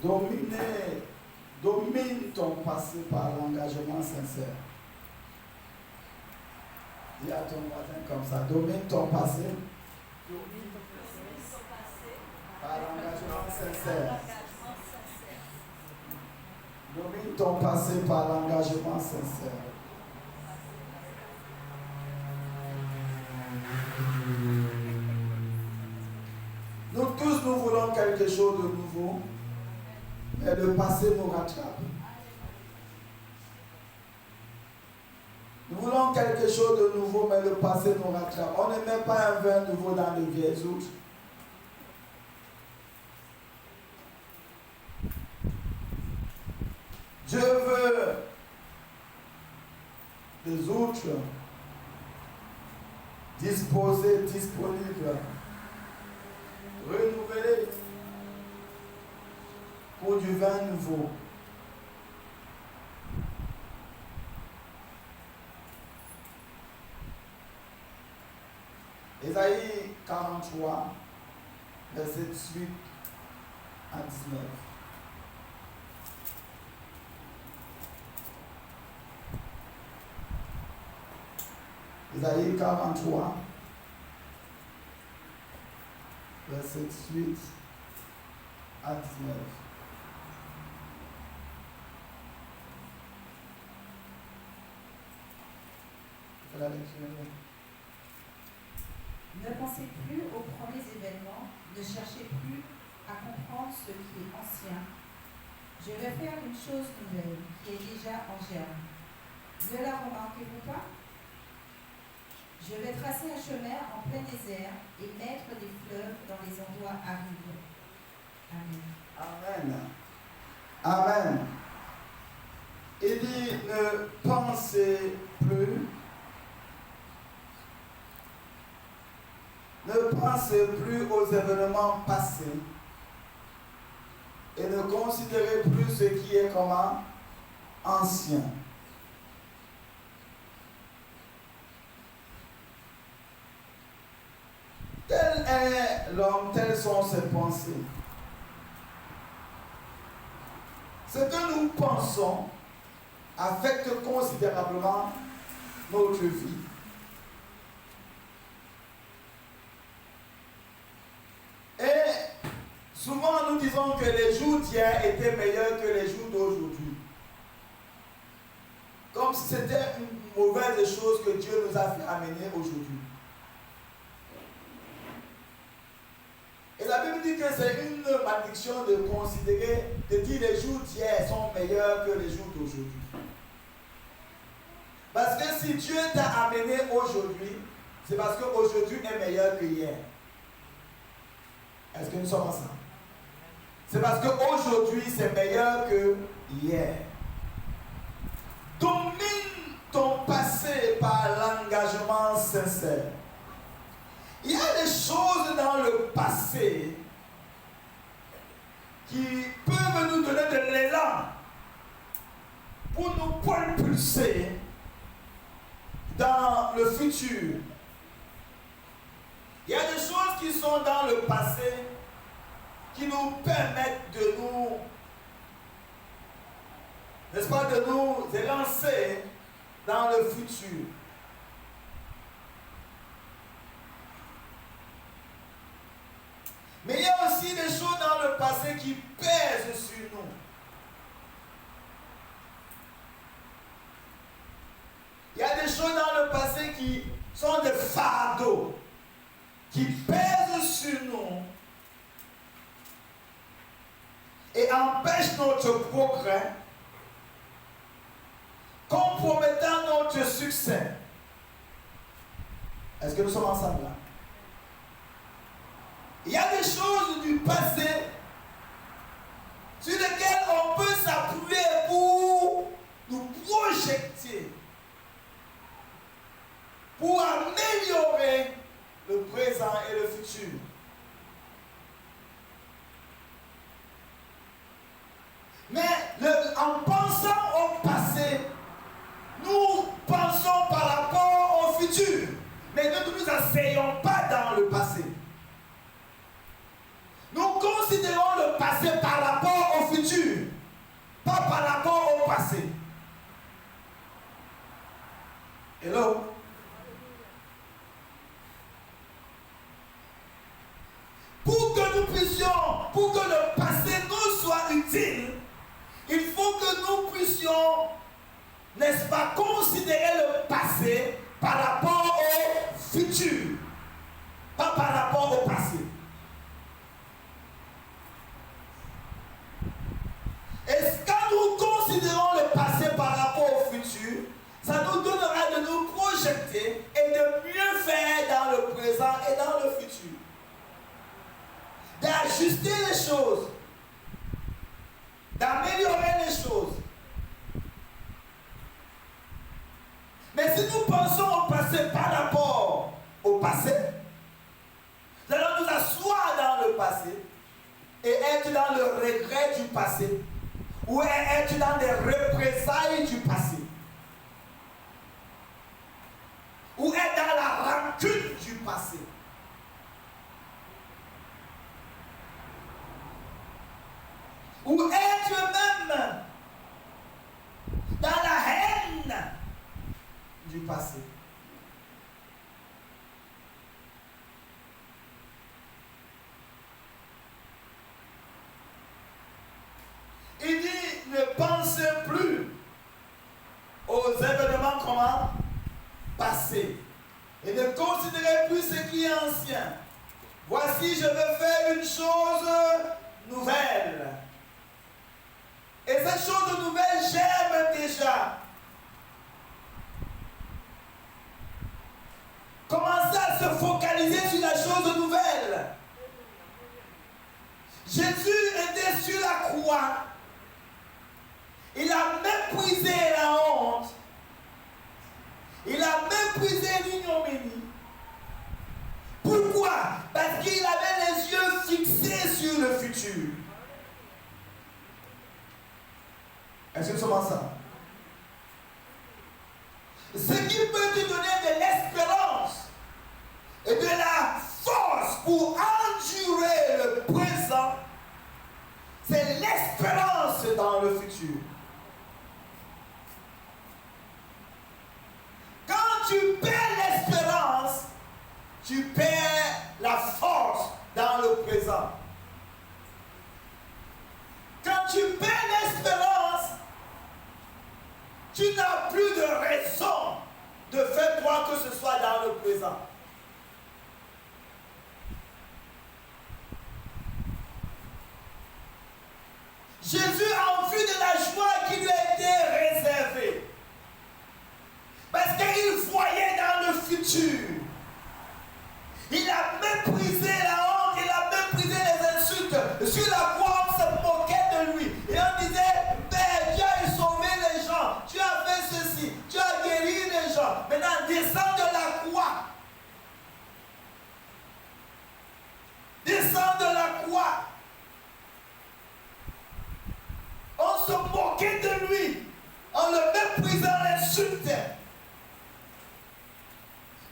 Domine ton passé par l'engagement sincère. Dis à ton voisin comme ça, domine ton passé par l'engagement sincère. Domine ton passé par l'engagement sincère. Nous tous, nous voulons quelque chose de nouveau, mais le passé nous rattrape. Nous voulons quelque chose de nouveau, mais le passé nous rattrape. On ne met pas un vin nouveau dans les vieilles outres. Dieu veut des outres disposées, disponibles, renouvelées pour du vin nouveau. Ésaïe 43, verset 18 à 19. Ésaïe 43, verset 18 à 19. C'est la lecture. Ne pensez plus aux premiers événements, ne cherchez plus à comprendre ce qui est ancien. Je vais faire une chose nouvelle qui est déjà en germe. Ne la remarquez-vous pas? Je vais tracer un chemin en plein désert et mettre des fleuves dans les endroits arides. Amen. Amen. Amen. Il dit, ne pensez plus. Ne pensez plus aux événements passés et ne considérez plus ce qui est comment ancien. Tel est l'homme, telles sont ses pensées. Ce que nous pensons affecte considérablement notre vie. Et souvent nous disons que les jours d'hier étaient meilleurs que les jours d'aujourd'hui. Comme si c'était une mauvaise chose que Dieu nous a fait amener aujourd'hui. Et la Bible dit que c'est une malédiction de considérer, de dire les jours d'hier sont meilleurs que les jours d'aujourd'hui. Parce que si Dieu t'a amené aujourd'hui, c'est parce qu'aujourd'hui est meilleur que hier. Est-ce que nous sommes ensemble? C'est parce qu'aujourd'hui c'est meilleur que hier. Domine ton passé par l'engagement sincère. Il y a des choses dans le passé qui peuvent nous donner de l'élan pour nous propulser dans le futur. Il y a des choses qui sont dans le passé qui nous permettent de nous, n'est-ce pas, de nous élancer dans le futur. Mais il y a aussi des choses dans le passé qui pèsent sur nous. Il y a des choses dans le passé qui sont des fardeaux, qui pèsent sur nous et empêchent notre progrès, compromettant notre succès. Est-ce que nous sommes ensemble là? Il y a des choses du passé sur lesquelles on peut s'appuyer pour nous projeter, pour améliorer le présent et le futur. Mais en pensant au passé, nous pensons par rapport au futur. Mais ne nous asseyons pas dans le passé. Nous considérons le passé par rapport au futur. pas par rapport au passé. Hello? Pour que nous puissions, pour que le passé nous soit utile, il faut que nous puissions, n'est-ce pas, considérer le passé par rapport au futur, pas par rapport au passé. Et quand nous considérons le passé par rapport au futur, ça nous donnera de nous projeter et de mieux faire dans le présent et dans le futur. D'ajuster les choses, d'améliorer les choses. Mais si nous pensons au passé par rapport au passé, nous allons nous asseoir dans le passé et être dans le regret du passé ou être dans les représailles du passé ou être dans la rancune du passé. Ou être même dans la haine du passé. Il dit, ne pensez plus aux événements comment passés et ne considérez plus ce qui est ancien. Voici, je veux faire une chose nouvelle. Et cette chose nouvelle, j'aime déjà. Commencez à se focaliser sur la chose nouvelle. Jésus était sur la croix. Il a méprisé la honte. Il a méprisé l'ignominie. Pourquoi? Parce qu'il avait les yeux fixés sur le futur. Est-ce que c'est ça? Ce qui peut te donner de l'espérance et de la force pour endurer le présent, c'est l'espérance dans le futur. Quand tu perds l'espérance, tu perds la force dans le présent. Quand tu perds l'espérance, tu n'as plus de raison de faire quoi que ce soit dans le présent. Jésus a vu de la joie qui lui a été réservée. Parce qu'il voyait dans le futur. Il a méprisé la honte, il a méprisé les insultes. Sur la croix, on se moquait de lui. Et on disait, mais Dieu a sauvé les gens. Tu as fait ceci. Tu as guéri les gens. Maintenant, descends de la croix. Descends de la croix. On se moquait de lui. En le méprisant, l'insultait.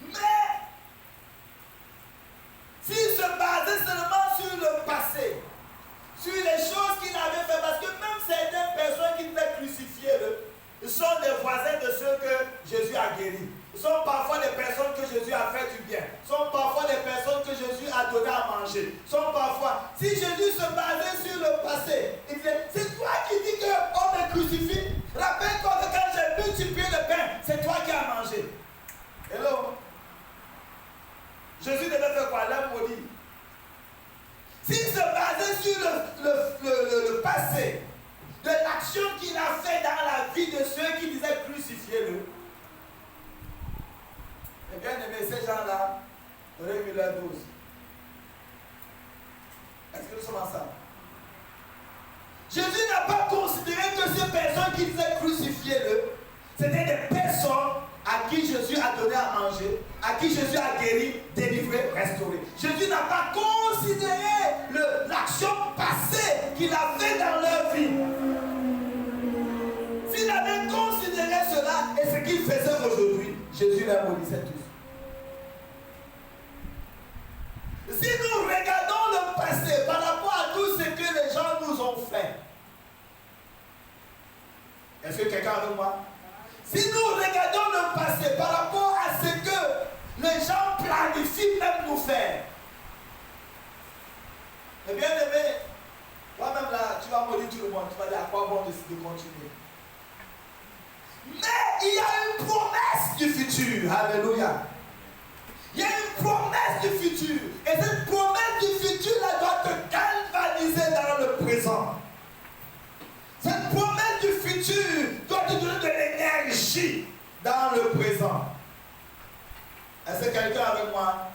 Mais, s'il se basait seulement sur le passé, sur les choses qu'il avait fait, parce que même certaines personnes qui devaient crucifier, sont des voisins de ceux que Jésus a guéris. Sont parfois des personnes que Jésus a fait du bien. Sont parfois des personnes que Jésus a donné à manger. Sont parfois, si Jésus se basait sur le passé, il disait, c'est toi qui dis qu'on me crucifie. Rappelle-toi que quand j'ai multiplié le pain, c'est toi qui as mangé. Hello? Jésus devait faire quoi? L'homme maudit. S'il se basait sur le passé, de l'action qu'il a fait dans la vie de ceux qui disaient crucifiez-le, et bien aimé, ces gens-là auraient eu leur dose. Est-ce que nous sommes ensemble? Jésus n'a pas considéré que ces personnes qui disaient crucifiez-le, c'était des personnes à qui Jésus a donné à manger, à qui Jésus a guéri, délivré, restauré. Jésus n'a pas considéré l'action passée qu'il a fait dans leur vie. S'il avait considéré cela et ce qu'il faisait aujourd'hui, Jésus les maudissait tous. Si nous regardons le passé par rapport à tout ce que les gens nous ont fait, les gens planifient même nous faire. Et bien aimé, toi-même là, tu vas maudire tout le monde. Tu vas dire à quoi bon de continuer. Mais il y a une promesse du futur. Alléluia. Il y a une promesse du futur. Et cette promesse du futur là doit te galvaniser dans le présent. Cette promesse du futur doit te donner de l'énergie dans le présent. Est-ce que quelqu'un est avec moi?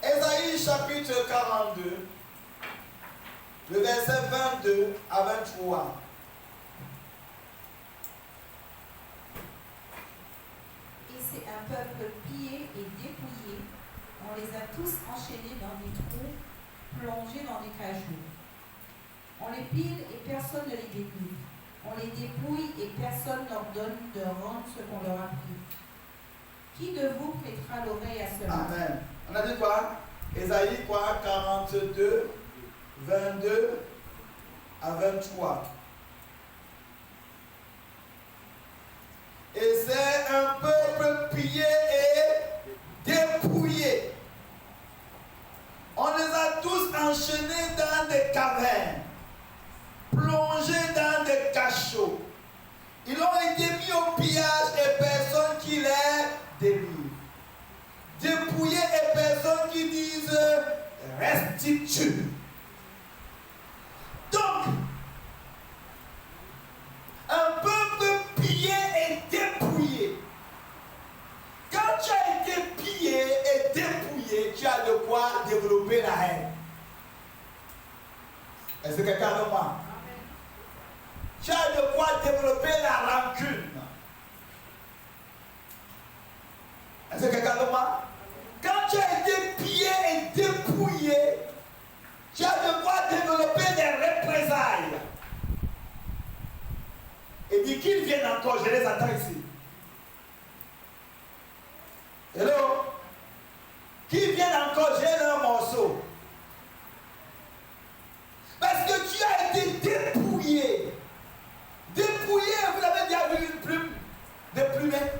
Ésaïe chapitre 42, le verset 22 à 23. Et c'est un peuple pillé et dépouillé. On les a tous enchaînés dans des trous, plongés dans des cajoux. On les pile et personne ne les dépouille. On les dépouille et personne ne leur donne de rendre ce qu'on leur a pris. Qui de vous prêtera l'oreille à cela? Amen. On a dit quoi? Ésaïe quoi? 42, 22 à 23. Et c'est un peuple pillé et dépouillé. On les a tous enchaînés dans des cavernes, plongés dans des cachots. Ils ont été mis au pillage et personne qui les délivre. Dépouillés et personne qui disent restitue. Donc, un peuple pillé et dépouillé. Quand tu as été pillé et dépouillé, tu as de quoi développer la haine. Est-ce que quelqu'un avec moi? Tu as de quoi développer la rancune. Est-ce que quelqu'un avec moi? Quand tu as été pillé et dépouillé, tu as de quoi développer des représailles. Et dit qu'ils viennent encore, je les attends ici. Hello? Qu'ils viennent encore, j'ai leur morceau. Parce que tu as été dépouillé. Dépouillé, vous avez déjà vu une plume déplumée?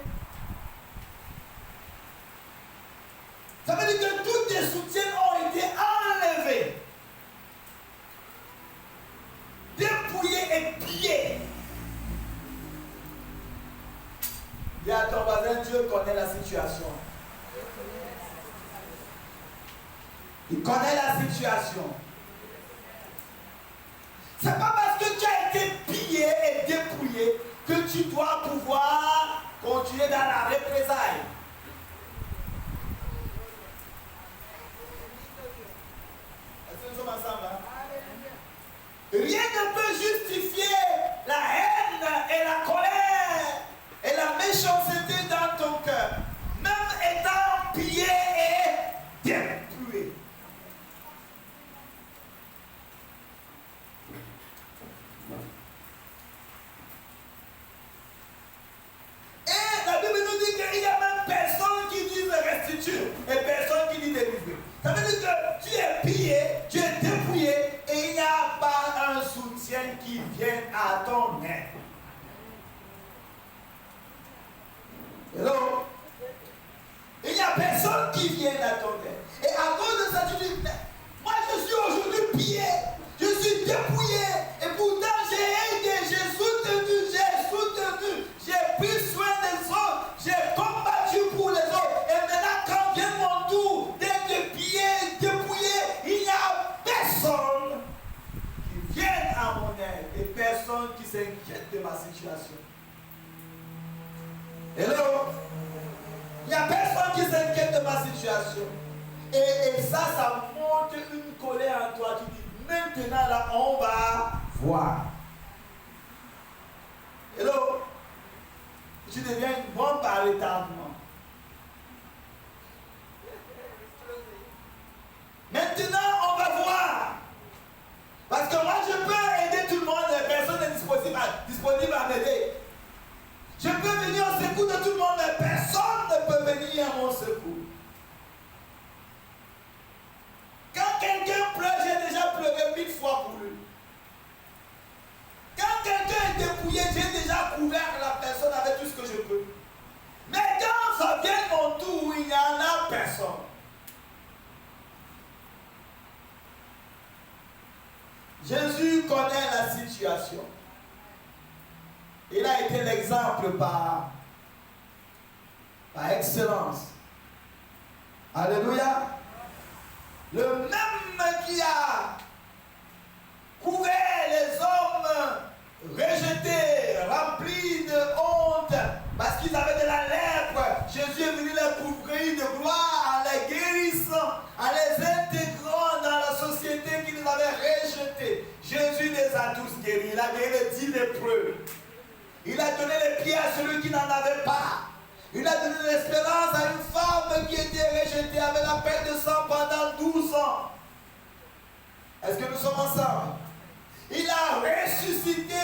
Ça veut dire que tous tes soutiens ont été enlevés. Dépouillés et pillés. Dis à ton voisin, Dieu connaît la situation. Il connaît la situation. C'est pas parce que tu as été pillé et dépouillé que tu dois pouvoir continuer dans la représailles. Est-ce que nous sommes ensemble? Hein? Rien ne peut justifier la haine et la colère et la méchanceté dans ton cœur, même étant pillé et dépouillé. Et la Bible nous dit qu'il n'y a même personne qui dit restitue et personne qui dit délivrer. Ça veut dire que tu es pillé, tu es dépouillé et il n'y a pas un soutien qui vienne à ton aide. Hello? Il n'y a personne qui vienne à ton aide. Et à cause de ça, tu dis, moi je suis aujourd'hui pillé, je suis dépouillé, et pourtant j'ai aidé, j'ai soutenu, j'ai pris soin des autres, j'ai combattu pour les autres. Et maintenant, quand vient mon tour d'être pillé, dépouillé, il n'y a personne qui vienne à mon aide et personne qui s'inquiète de ma situation. Hello? Il n'y a personne qui s'inquiète de ma situation. Et ça monte une colère en toi. Tu dis, maintenant là, on va voir. Hello? Tu deviens une bombe par retardement. Maintenant, on va voir. Parce que moi, je peux aider tout le monde, personne n'est disponible à m'aider. Je peux venir au secours de tout le monde, mais personne ne peut venir à mon secours. Quand quelqu'un pleure, j'ai déjà pleuré 1000 fois pour lui. Quand quelqu'un est dépouillé, situation. Il a été l'exemple par excellence. Alléluia. Le même qui a couvert les hommes rejetés, remplis de honte, parce qu'ils avaient de la lèpre. Jésus est venu les couvrir de gloire en les guérissant, en les intégrant dans la société qui nous avait rejetés. Jésus les a tous guéris. Il a guéri les 10 lépreux. Il a donné les pieds à celui qui n'en avait pas. Il a donné l'espérance à une femme qui était rejetée avec la perte de sang pendant 12 ans. Est-ce que nous sommes ensemble? Il a ressuscité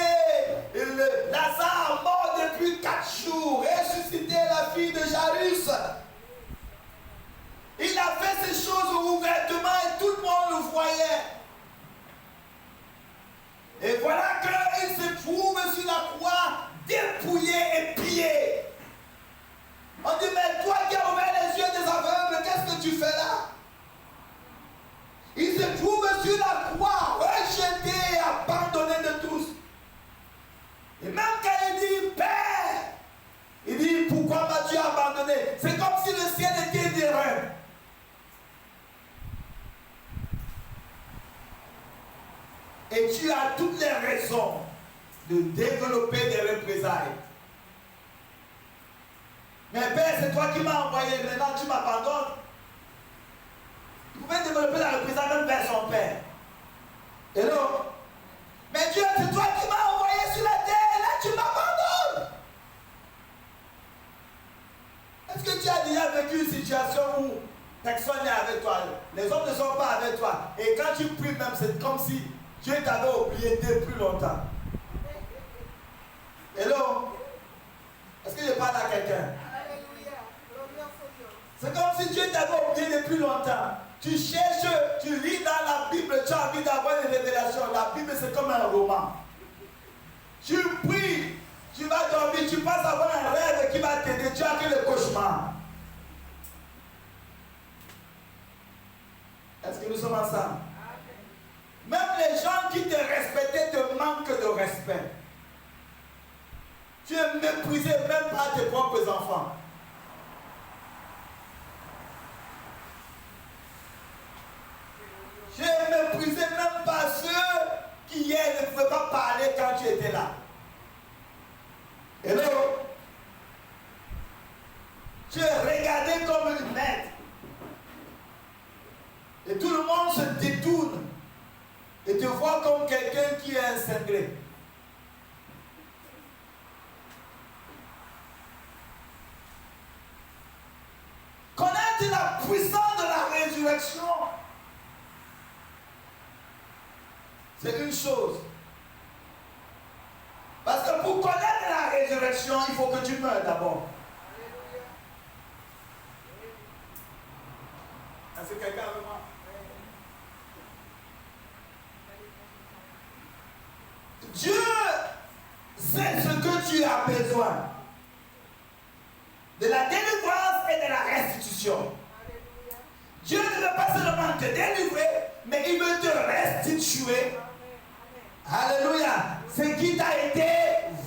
Lazare mort depuis 4 jours, ressuscité la fille de Jairus. Il a fait ces choses ouvertement et tout le monde le voyait. Et voilà qu'il se trouve sur la croix, dépouillé et pillé. On dit, mais toi qui as ouvert les yeux des aveugles, qu'est-ce que tu fais là? Il se trouve sur la croix, rejeté et abandonné de tous. Et même quand il dit, Père, il dit, pourquoi m'as-tu abandonné? C'est comme si le ciel était derrière. Et tu as toutes les raisons de développer des représailles. Mais Père, c'est toi qui m'as envoyé, maintenant tu m'abandonnes. Il pouvait développer la représaille même vers son Père. Hello? Mais Dieu, c'est toi qui m'as envoyé sur la terre, là tu m'abandonnes. Est-ce que tu as déjà vécu une situation où personne n'est avec toi? Les hommes ne sont pas avec toi. Et quand tu pries même, c'est comme si Dieu t'avait oublié depuis longtemps. Hello? Est-ce que je parle à quelqu'un? C'est comme si Dieu t'avait oublié depuis longtemps. Tu cherches, tu lis dans la Bible, tu as envie d'avoir une révélation. La Bible, c'est comme un roman. Tu pries, tu vas dormir, tu passes avoir un rêve qui va t'aider. Tu as que le cauchemar. Est-ce que nous sommes ensemble? Même les gens qui te respectaient te manquent de respect. Tu es méprisé même par tes propres enfants. J'ai méprisé même pas ceux qui hier ne pouvaient pas parler quand tu étais là. Hello? Tu es regardé comme une maître. Et tout le monde se détourne et te voit comme quelqu'un qui est un cinglé. Connaître la puissance de la résurrection, c'est une chose. Parce que pour connaître la résurrection, il faut que tu meurs d'abord. Est-ce que quelqu'un veut moi? Dieu sait ce que tu as besoin. De la délivrance et de la restitution. Dieu ne veut pas seulement te délivrer, mais il veut te restituer. Alléluia. Ce qui t'a été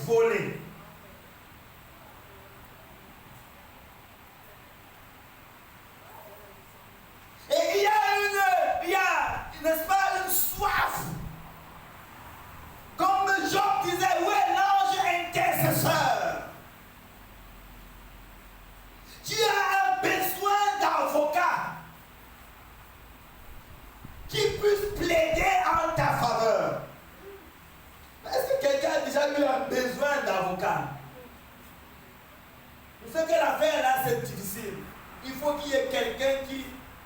volé. Et il y a, n'est-ce pas, une soif. Comme Job disait, où est l'ange intercesseur? Tu as un besoin d'avocat qui puisse plaider en ta faveur. Est-ce que quelqu'un a déjà eu un besoin d'avocat? Vous savez que l'affaire là c'est difficile. Il faut qu'il y ait quelqu'un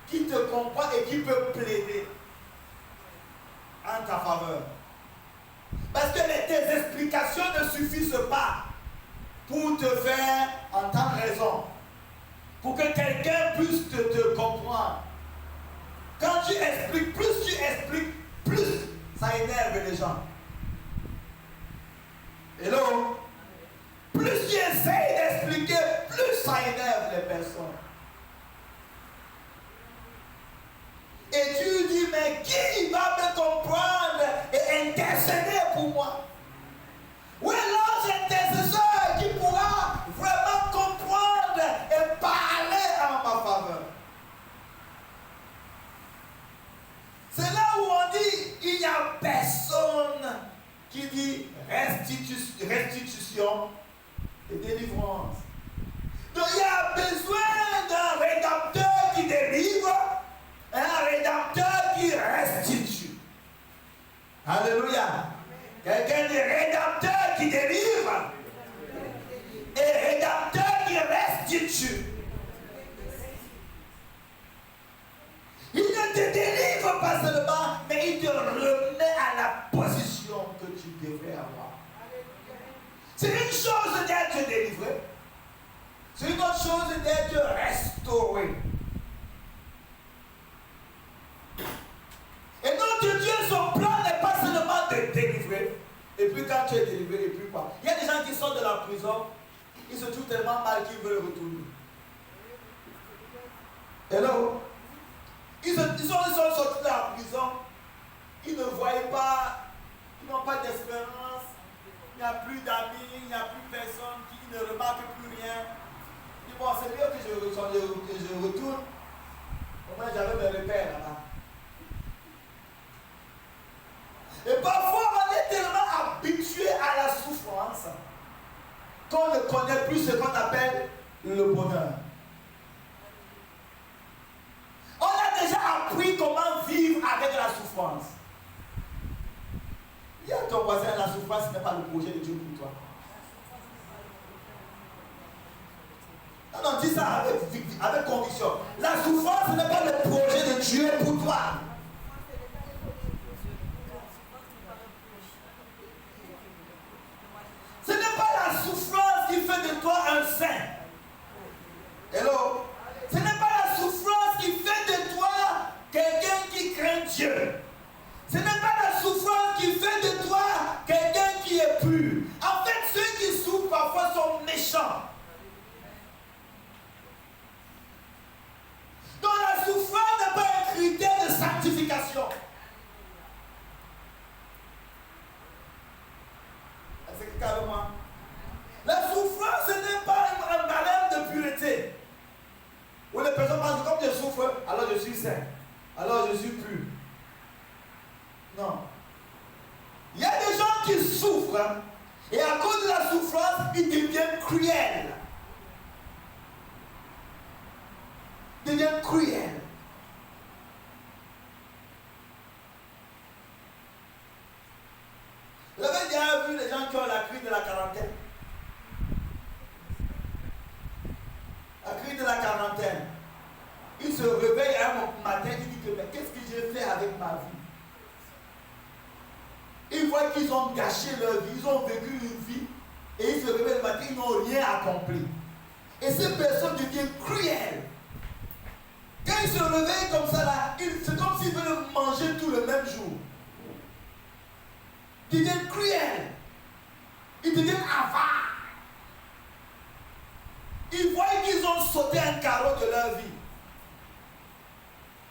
qui te comprend et qui peut plaider en ta faveur. Parce que tes explications ne suffisent pas pour te faire entendre raison. Pour que quelqu'un puisse te comprendre. Quand tu expliques, plus ça énerve les gens. Hello? Plus tu essayes d'expliquer, plus ça énerve les personnes. Et tu dis, mais qui va me comprendre et intercéder pour moi? C'est une chose d'être délivré. C'est une autre chose d'être restauré. Et notre Dieu, son plan n'est pas seulement de délivrer. Et puis quand tu es délivré, et puis quoi. Il y a des gens qui sortent de la prison, ils se trouvent tellement mal qu'ils veulent retourner. Hello? Ils sont sortis de la prison, ils ne voyaient pas, ils n'ont pas d'espérance, il n'y a plus d'amis, il n'y a plus personne, qui ne remarque plus rien. Ils disent, bon, c'est mieux que je retourne. Au moins j'avais mes repères là-bas. Et parfois on est tellement habitué à la souffrance qu'on ne connaît plus ce qu'on appelle le bonheur. On a déjà appris comment vivre avec la souffrance. Dis à ton voisin, la souffrance n'est pas le projet de Dieu pour toi. Non, non, dis ça avec conviction. La souffrance n'est pas le projet de Dieu pour toi. Ce n'est pas la souffrance qui fait de toi un saint. Hello? Ce n'est pas la souffrance qui fait de toi quelqu'un qui craint Dieu. Ce n'est pas la souffrance qui fait de toi quelqu'un qui est pur. En fait, ceux qui souffrent parfois sont méchants. Donc la souffrance n'est pas un critère de sanctification. Est-ce que carrément? La souffrance, ce n'est pas un barème de pureté. Où les personnes pensent que comme je souffre, alors je suis saint. Alors je suis pur. Non. Il y a des gens qui souffrent et à cause de la souffrance, ils deviennent cruels. Ils deviennent cruels. Vous avez déjà vu les gens qui ont la crise de la quarantaine? La crise de la quarantaine. Ils se réveillent un matin, ils disent que mais qu'est-ce que j'ai fait avec ma vie? Ils voient qu'ils ont gâché leur vie, ils ont vécu une vie et ils se réveillent le matin, ils n'ont rien accompli. Et ces personnes deviennent cruelles. Quand ils se réveillent comme ça là, c'est comme s'ils veulent manger tout le même jour. Ils deviennent cruels. Ils deviennent avares. Ils voient qu'ils ont sauté un carreau de leur vie.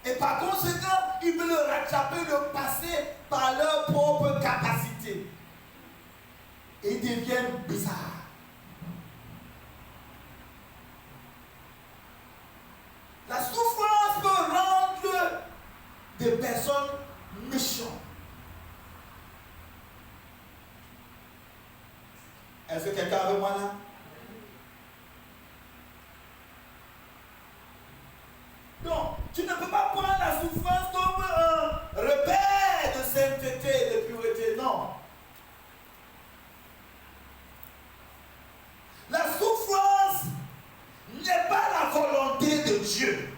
Et par conséquent, ils veulent rattraper le passé par leur propre capacité. Et ils deviennent bizarres. La souffrance peut rendre des personnes méchantes. Est-ce que quelqu'un avec moi là? Donc, tu ne peux pas prendre la souffrance comme un repère de sainteté, de pureté, non. La souffrance n'est pas la volonté de Dieu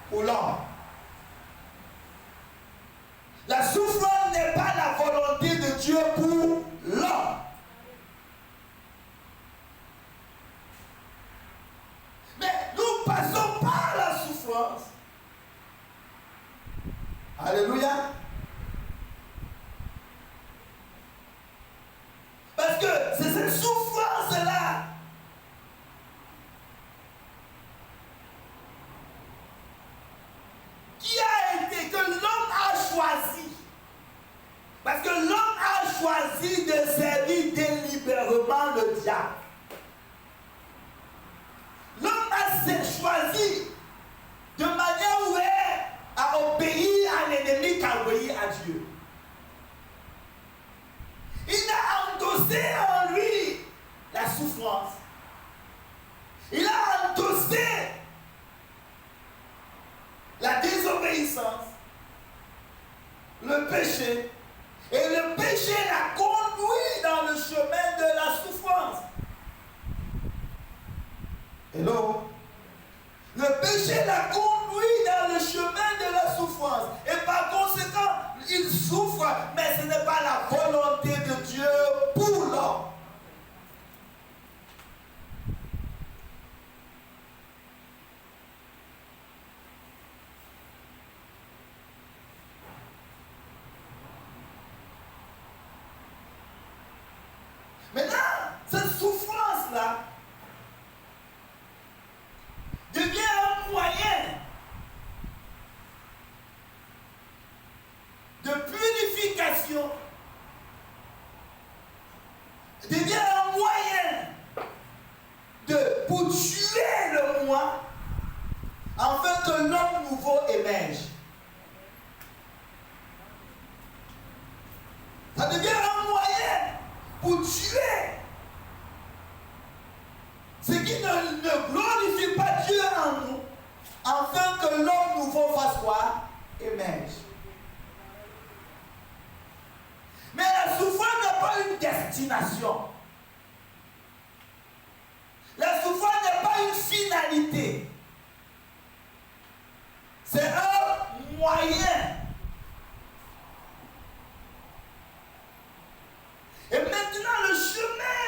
pour l'homme. La souffrance n'est pas la volonté de Dieu pour l'homme. Mais nous passons par la souffrance. Alléluia. Parce que c'est cette souffrance-là qui a été, que l'homme a choisi. Parce que l'homme a choisi de servir délibérément le diable. L'homme a choisi de manière ouverte à obéir à l'ennemi qu'à obéir à Dieu. Il a endossé en lui la souffrance. Il a endossé la désobéissance, le péché. Et le péché l'a conduit dans le chemin de la souffrance. Hello? Le péché l'a conduit dans le chemin de la souffrance. Et par conséquent, il souffre, mais ce n'est pas la volonté de Dieu pour l'homme. devient un moyen pour tuer le moi, afin que l'homme nouveau émerge. Ça devient un moyen pour tuer ce qui ne glorifie pas Dieu en nous, afin que l'homme nouveau fasse quoi? Émerge. Mais la souffrance n'a pas une destination. La souffrance n'est pas une finalité. C'est un moyen. Et maintenant, le chemin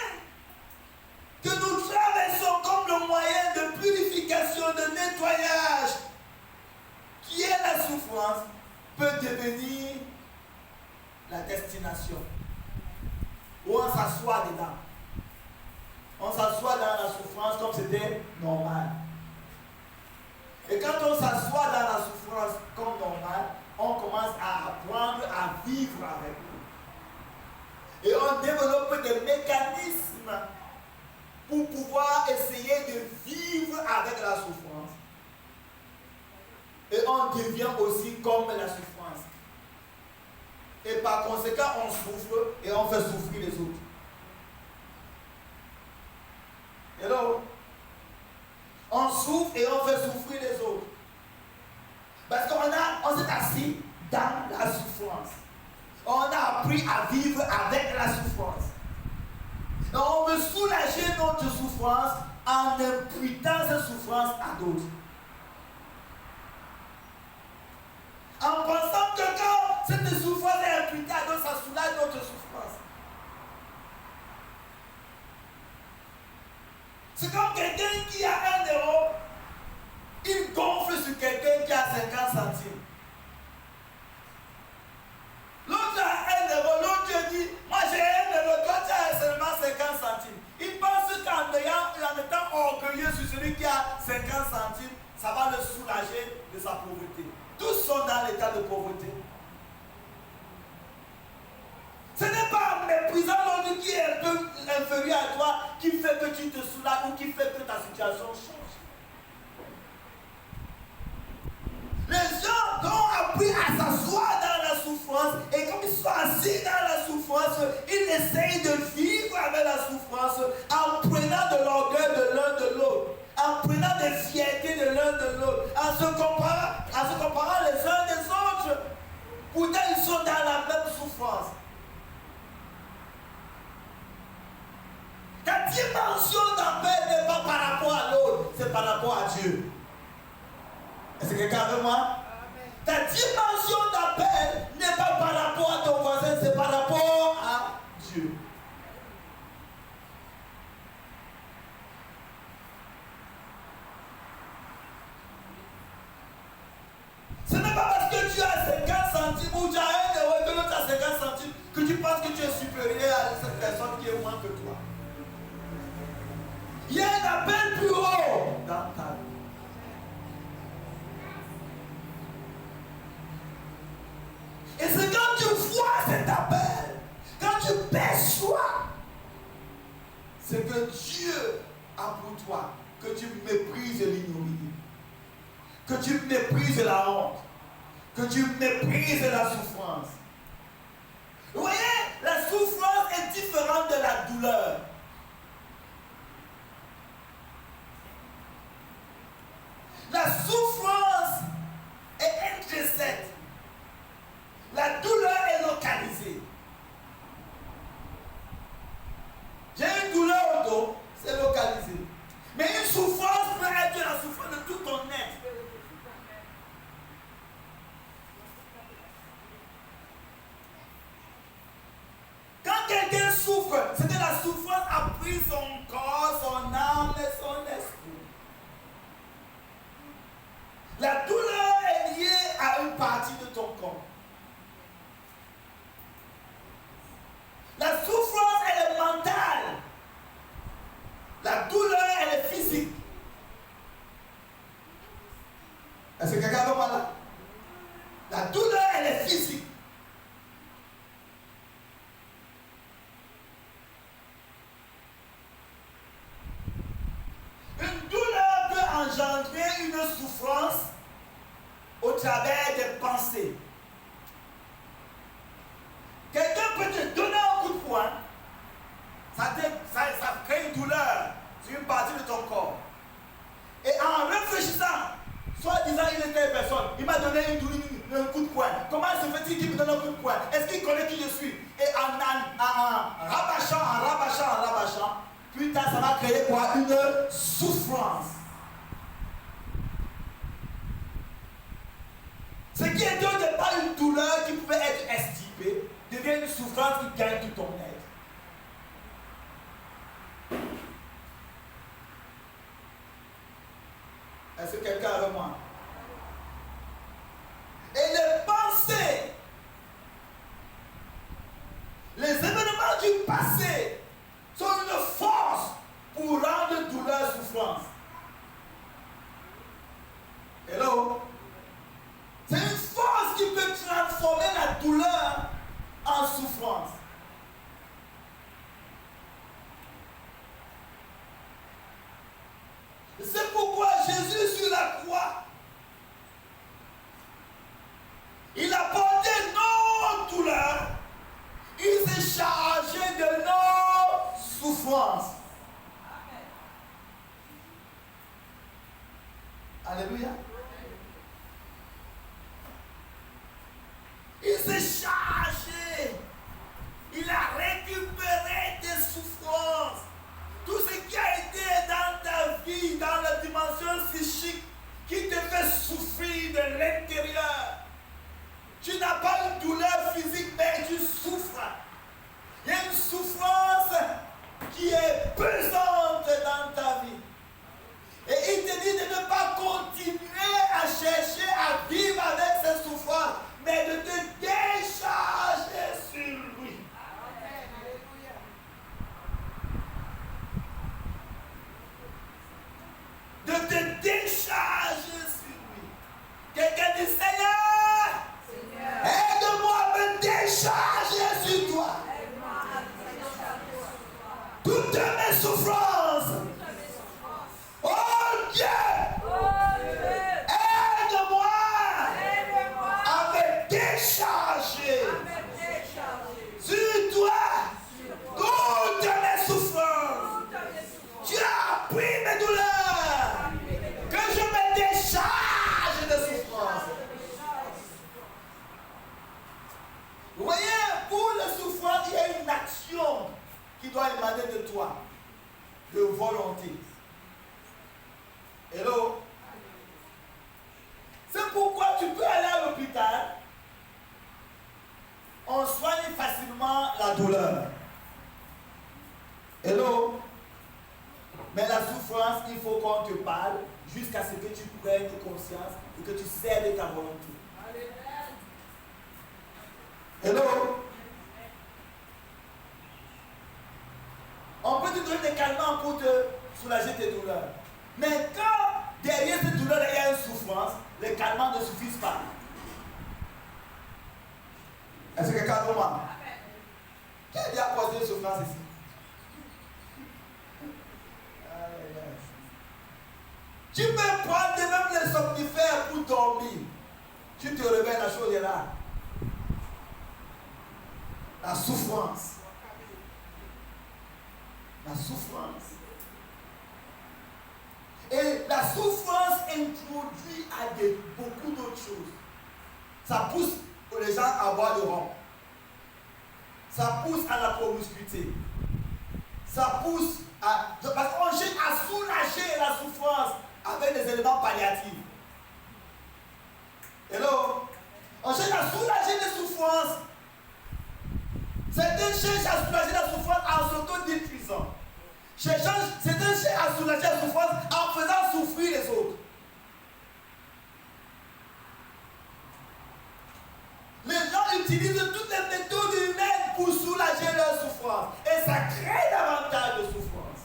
que nous traversons comme le moyen de purification, de nettoyage, qui est la souffrance, peut devenir la destination. Où on s'assoit dedans. On s'assoit dans la souffrance comme c'était normal. Et quand on s'assoit dans la souffrance comme normal, on commence à apprendre à vivre avec nous. Et on développe des mécanismes pour pouvoir essayer de vivre avec la souffrance. Et on devient aussi comme la souffrance. Et par conséquent, on souffre et on fait souffrir les autres. Hello? On souffre et on fait souffrir les autres. Parce qu'on s'est assis dans la souffrance. On a appris à vivre avec la souffrance. Et on veut soulager notre souffrance en imputant cette souffrance à d'autres. En pensant que quand cette souffrance est imputée à d'autres, ça soulage notre souffrance. C'est comme quelqu'un qui a 1 euro, il gonfle sur quelqu'un qui a 50 centimes. L'autre a 1 euro, l'autre dit, moi j'ai 1 euro, toi tu as seulement 50 centimes. Il pense qu'en étant orgueilleux sur celui qui a 50 centimes, ça va le soulager de sa pauvreté. Tous sont dans l'état de pauvreté. Ce n'est pas en méprisant l'autre qui est un peu inférieur à toi qui fait que tu te soulages ou qui fait que ta situation change. Les gens ont appris à s'asseoir dans la souffrance et comme ils sont assis dans la souffrance, ils essayent de vivre avec la souffrance en prenant de l'orgueil de l'un de l'autre, en prenant des fiertés de l'un de l'autre, en se comparant les uns des autres. Pourtant, ils sont dans la même souffrance. Ta dimension d'appel n'est pas par rapport à l'autre, c'est par rapport à Dieu. Est-ce que quelqu'un avec moi? Ta dimension d'appel n'est pas par rapport à ton voisin, c'est par rapport à Dieu. Ce n'est pas parce que tu as 50 centimes ou tu as 1 euro et que l'autre a 50 centimes que tu penses que tu es supérieur à cette personne qui est moins que toi. Il y a un appel plus haut dans ta vie. Et c'est quand tu vois cet appel, quand tu perçois ce que Dieu a pour toi, que tu méprises l'ignominie, que tu méprises la honte, que tu méprises la souffrance. Vous voyez, la souffrance est différente de la douleur. La souffrance est intrinsèque. La douleur est localisée. J'ai une douleur au dos, c'est localisé. Mais une souffrance peut être la souffrance de tout ton être. Quand quelqu'un souffre, c'est que la souffrance engendrer une souffrance au travers des pensées. Quelqu'un peut te donner un coup de poing, ça crée une douleur sur une partie de ton corps. Et en réfléchissant, soit disant il était une personne, il m'a donné un coup de poing. Comment se fait-il qu'il me donne un coup de poing? Est-ce qu'il connaît qui je suis? Et en rabâchant, plus tard ça va créer quoi? Une souffrance. Ce qui était au départ une douleur qui pouvait être estivée devient une souffrance qui gagne tout ton être. Est-ce que quelqu'un avec moi? Et les pensées, les événements du passé sont une force pour rendre douleur souffrance. Hello? C'est une force qui peut transformer la douleur en souffrance. C'est pourquoi Jésus sur la croix, il a porté nos douleurs, il s'est chargé de nos souffrances. Alléluia. Il s'est chargé, il a récupéré tes souffrances. Tout ce qui a été dans ta vie, dans la dimension psychique, qui te fait souffrir de l'intérieur. Tu n'as pas une douleur physique, mais tu souffres. Il y a une souffrance qui est pesante dans ta vie. Et il te dit de ne pas continuer à chercher à vivre avec cette souffrance, mais de te décharger sur lui. De te décharger sur lui. Quelqu'un dit Seigneur, aide-moi à me décharger sur toi. Toutes mes souffrances. Oh Dieu, aide-moi à me décharger sur toi toutes mes souffrances. Tu as pris mes douleurs, que je me décharge de souffrance. Vous voyez, pour la souffrance, il y a une action qui doit émaner de toi, de volonté. Hello? C'est pourquoi tu peux aller à l'hôpital, on soigne facilement la douleur. Hello? Mais la souffrance, il faut qu'on te parle jusqu'à ce que tu prennes conscience et que tu cèdes ta volonté. Hello? On peut te donner des calmants pour te soulager tes douleurs. Mais quand derrière cette douleur, il y a une souffrance, les calmants ne suffisent pas. Est-ce que quelqu'un comprend moi? Qui a déjà posé une souffrance ici? Tu peux prendre même les somnifères pour dormir. Tu te réveilles, la chose est là. La souffrance. La souffrance. Et la souffrance introduit à beaucoup d'autres choses. Ça pousse les gens à boire de rhum. Ça pousse à la promiscuité. Ça pousse à... Parce qu'on cherche à soulager la souffrance avec des éléments palliatifs. Hello? On cherche à soulager les souffrances. Certains cherchent à soulager la souffrance en s'auto-détruisant. Certains cherchent à soulager la souffrance en faisant souffrir les autres. Les gens utilisent toutes les méthodes humaines pour soulager leur souffrance. Et ça crée davantage de souffrance.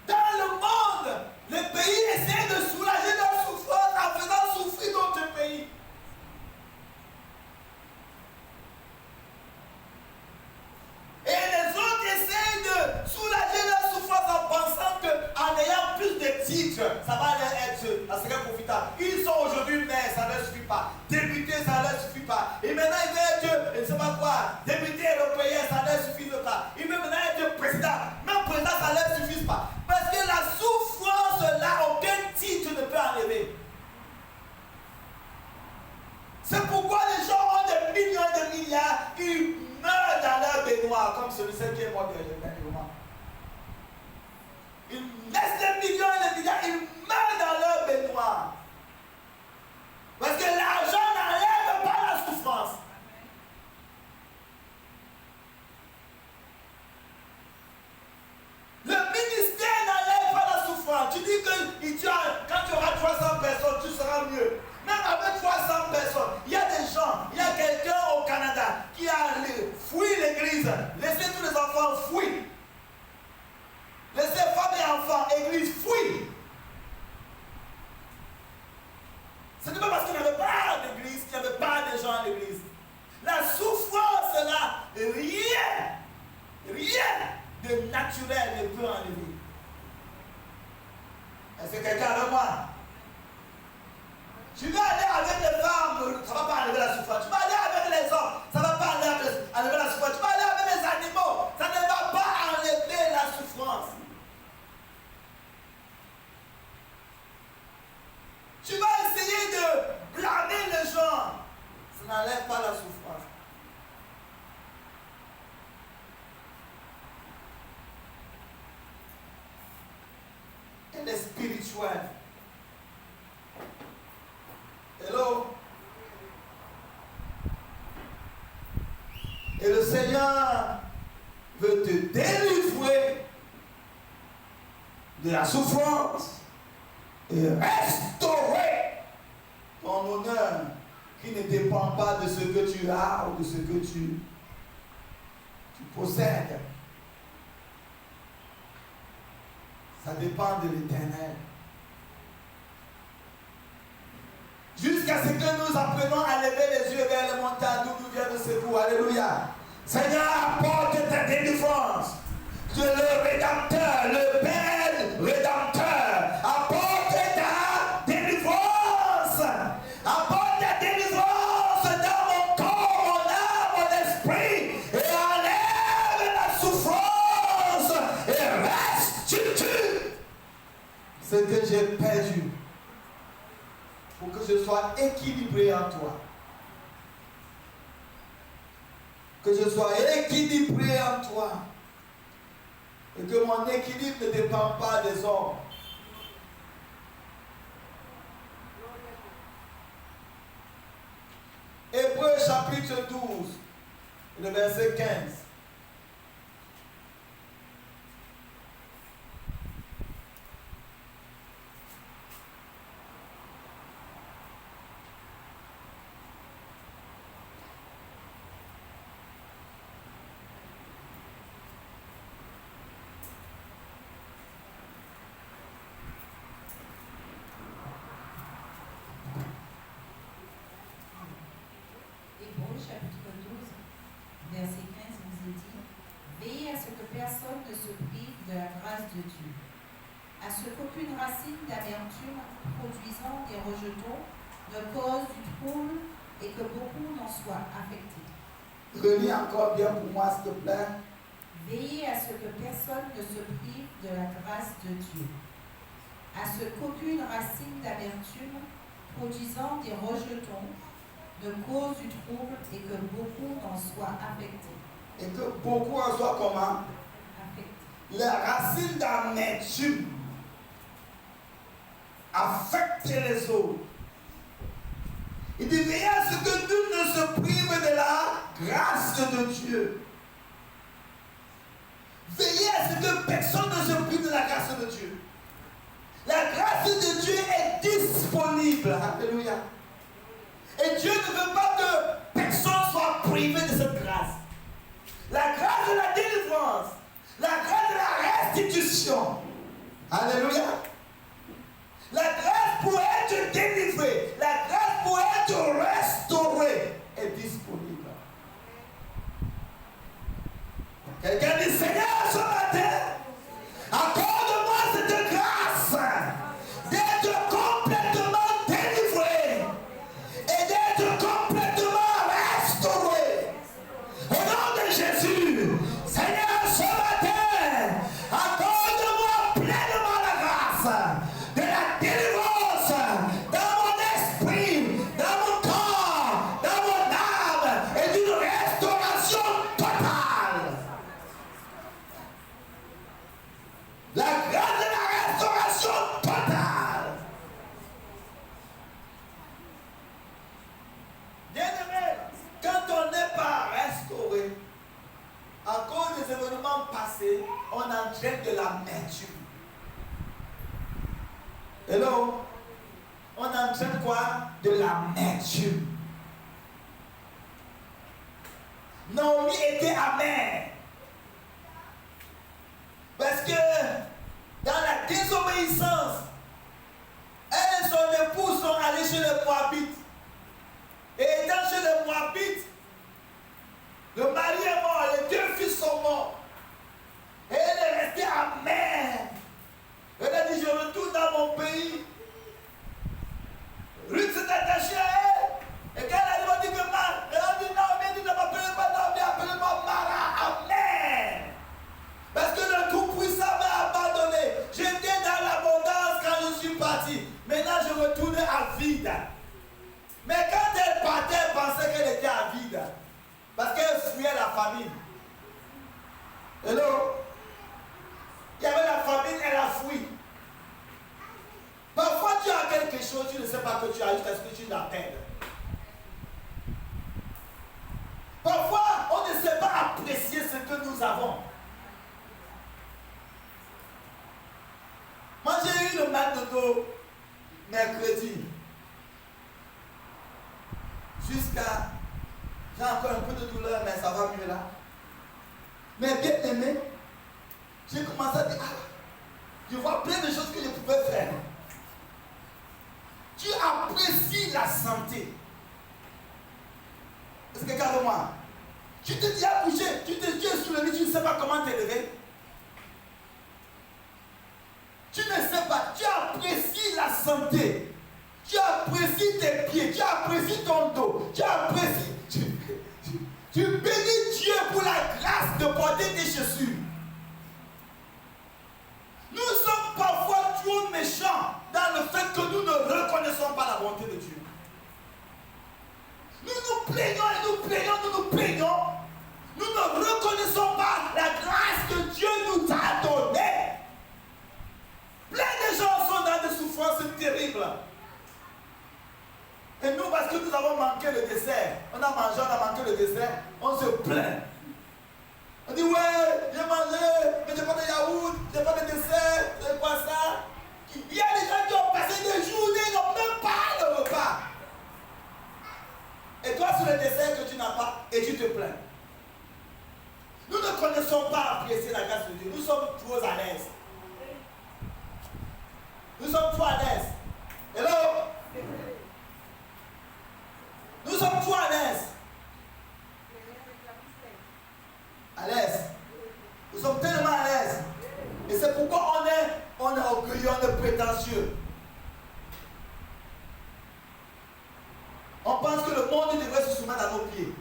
Dans le monde, les pays essaient de soulager leur souffrance en faisant souffrir d'autres pays. Et les autres essayent de soulager leur souffrance comme celui qui est mort dernièrement. Ils laissent les millions et les milliards, ils meurent dans leur baignoire. Parce que l'argent n'enlève pas la souffrance. Le ministère n'enlève pas la souffrance. Tu dis que quand tu auras 300 personnes, tu seras mieux. Même avec 300 personnes, il y a des gens, il y a quelqu'un au Canada qui a fui l'église. Laissez tous les enfants fuir. Laissez femmes et enfants, église, fuir. Ce n'est pas parce qu'il n'y avait pas d'église qu'il n'y avait pas de gens à l'église. La souffrance là, rien de naturel ne peut enlever. Est-ce que quelqu'un avec moi? Tu vas aller avec les femmes, ça ne va pas enlever la souffrance. Tu vas aller avec les hommes, ça ne va pas enlever la souffrance. Tu vas aller avec les animaux, ça ne va pas enlever la souffrance. Tu vas essayer de blâmer les gens, ça n'enlève pas la souffrance. Elle est spirituelle. Hello? Et le Seigneur veut te délivrer de la souffrance et restaurer ton honneur qui ne dépend pas de ce que tu as ou de ce que tu possèdes. Ça dépend de l'Éternel. Jusqu'à ce que nous apprenons à lever les yeux vers les montagnes d'où nous vient le secours. Alléluia. Seigneur, apporte ta délivrance. Tu es le Rédempteur, le Père Rédempteur. Apporte ta délivrance. Apporte ta délivrance dans mon corps, mon âme, mon esprit. Et enlève la souffrance. Et restitue ce que j'ai perdu. Pour que je sois équilibré en toi. Que je sois équilibré en toi. Et que mon équilibre ne dépend pas des hommes. Hébreux chapitre 12, le verset 15. Chapitre 12, verset 15 nous est dit: veillez à ce que personne ne se prive de la grâce de Dieu, à ce qu'aucune racine d'amertume produisant des rejetons ne cause du trouble et que beaucoup n'en soient affectés. Relis encore bien pour moi, s'il te plaît. Veillez à ce que personne ne se prive de la grâce de Dieu, à ce qu'aucune racine d'amertume produisant des rejetons ne cause du trouble et que beaucoup n'en soient affectés. Et que beaucoup en soient comment? Affectés. La racine d'amertume affecte les autres. Il dit veillez à ce que nul ne se prive de la grâce de Dieu. Veillez à ce que personne ne se prive de la grâce de Dieu. La grâce de Dieu est disponible. Alléluia. Et Dieu ne veut pas que personne soit privé de cette grâce. La grâce de la délivrance, la grâce de la restitution. Alléluia. La grâce pour être délivrée, la grâce pour être restaurée est disponible. Quelqu'un dit Seigneur, ce matin, accorde-moi cette grâce d'être complètement délivré et d'être complètement restauré. Au nom de Jésus, Seigneur, ce matin, accorde-moi pleinement la grâce de la délivrance dans mon esprit, dans mon corps, dans mon âme et d'une restauration totale. entraîne de l'amertume. Hello? On entraîne quoi? De l'amertume. Naomi était amère. Parce que dans la désobéissance, elle et son époux sont allés chez les Moabites. Et étant chez les Moabites, le mari est mort, les 2 fils sont morts. Et elle est restée amère. Elle a dit, je retourne dans mon pays. Ruth s'est attachée à elle. Et quand elle a dit que elle a dit non, mais ne m'appelez pas Naomi, appelez-moi Mara, amère. Parce que le Tout-Puissant m'a abandonné. J'étais dans l'abondance quand je suis parti. Maintenant, je retourne à vide. Mais quand elle partait, elle pensait qu'elle était à vide. Parce qu'elle fuyait la famine. Hello? Il y avait la famine, elle a fui. Parfois, tu as quelque chose, tu ne sais pas que tu as jusqu'à ce que tu l'appelles. Parfois, on ne sait pas apprécier ce que nous avons. Moi, j'ai eu le mal de dos mercredi. Jusqu'à... J'ai encore un peu de douleur, mais ça va mieux là. Mais bien aimé, j'ai commencé à dire, je vois plein de choses que je pouvais faire. Tu apprécies la santé. Est-ce que quelqu'un de moi? Tu te dis à bouger, tu es sur le lit, tu ne sais pas comment t'élever. Tu ne sais pas, tu apprécies la santé. Tu apprécies tes pieds, tu apprécies ton dos, tu apprécies. Tu bénis Dieu pour la grâce de porter tes chaussures. Nous sommes parfois trop méchants dans le fait que nous ne reconnaissons pas la bonté de Dieu. Nous nous plaignons et nous plaignons, nous nous plaignons. Nous ne reconnaissons pas la grâce que Dieu nous a donnée. Plein de gens sont dans des souffrances terribles. Et nous, parce que nous avons manqué le dessert, on a mangé, on a manqué le dessert, on se plaint. On dit, ouais, j'ai mangé, mais j'ai pas de yaourt, j'ai pas de dessert, c'est quoi ça? Il y a des gens qui ont passé des journées, ils n'ont même pas le repas. Et toi, sur le dessert que tu n'as pas, et tu te plains. Nous ne connaissons pas apprécier la grâce de Dieu. Nous sommes trop à l'aise. Nous sommes trop à l'aise. Hello? Nous sommes trop à l'aise. À l'aise. Nous sommes tellement à l'aise. Et c'est pourquoi on est orgueilleux, on est prétentieux. On pense que le monde devrait se soumettre à nos pieds.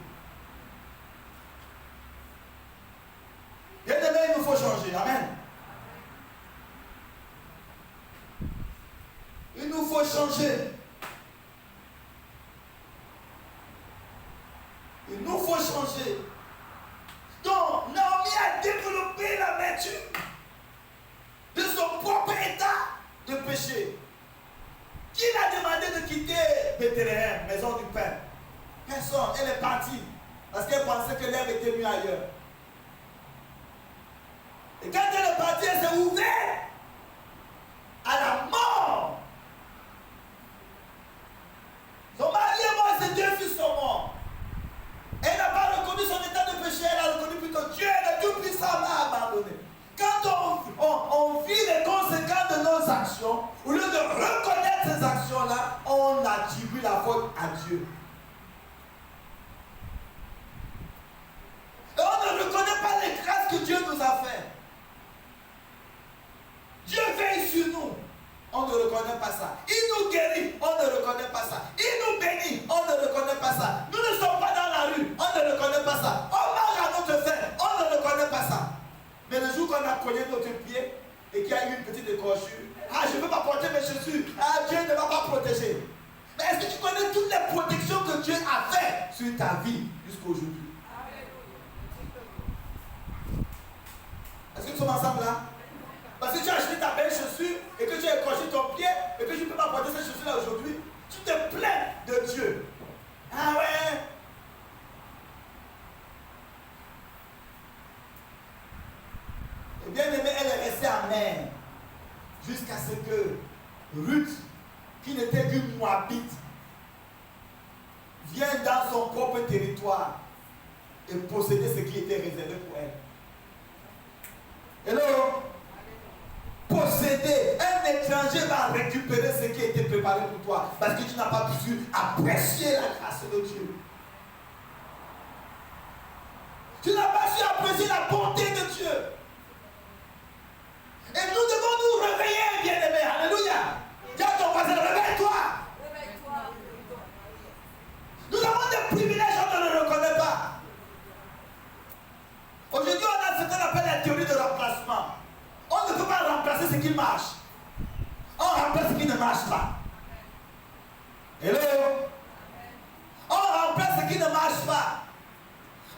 Bien aimé, il nous faut changer. Amen. Il nous faut changer. Il nous faut changer. Donc, Naomi a développé l'amertume de son propre état de péché. Qui l'a demandé de quitter Bethléem, maison du Père? Personne. Elle est partie parce qu'elle pensait que l'herbe était mieux ailleurs. Et quand elle est partie, elle s'est ouverte à la mort. Son mari est mort, ses 2 fils sont morts. Elle n'a pas reconnu son état de péché, elle a reconnu plutôt Dieu, le Tout-Puissant m'a abandonné. Quand on vit les conséquences de nos actions, au lieu de reconnaître ces actions-là, on attribue la faute à Dieu. Et on ne reconnaît pas les grâces que Dieu nous a faites. Dieu veille sur nous. On ne reconnaît pas ça. Il nous guérit, on ne reconnaît pas ça. Il nous bénit, on ne reconnaît pas ça. Nous ne sommes pas dans la rue, on ne reconnaît pas ça. On mange à notre faim, on ne reconnaît pas ça. Mais le jour qu'on a cogné notre pied et qu'il y a eu une petite écorchure, je ne veux pas porter mes chaussures, Dieu ne va pas protéger. Mais est-ce que tu connais toutes les protections que Dieu a faites sur ta vie jusqu'à aujourd'hui? Est-ce que nous sommes ensemble là? Parce que tu as acheté ta belle chaussure et que tu as écorché ton pied et que tu ne peux pas porter cette chaussure-là aujourd'hui, tu te plains de Dieu. Ah ouais? Et bien aimé, mère jusqu'à ce que Ruth, qui n'était qu'une Moabite, vienne dans son propre territoire et posséder ce qui était réservé pour elle. Hello? Posséder, un étranger va récupérer ce qui a été préparé pour toi parce que tu n'as pas su apprécier la grâce de Dieu. Tu n'as pas su apprécier la bonté de Dieu. Et nous devons nous réveiller, bien-aimés. Alléluia. Dis à ton voisin, réveille-toi. Nous avons des privilèges, on ne le reconnaît pas. Aujourd'hui, on a ce qu'on appelle la théorie de remplacement. On ne peut pas remplacer ce qui marche. On remplace ce qui ne marche pas. Hello? On remplace ce qui ne marche pas.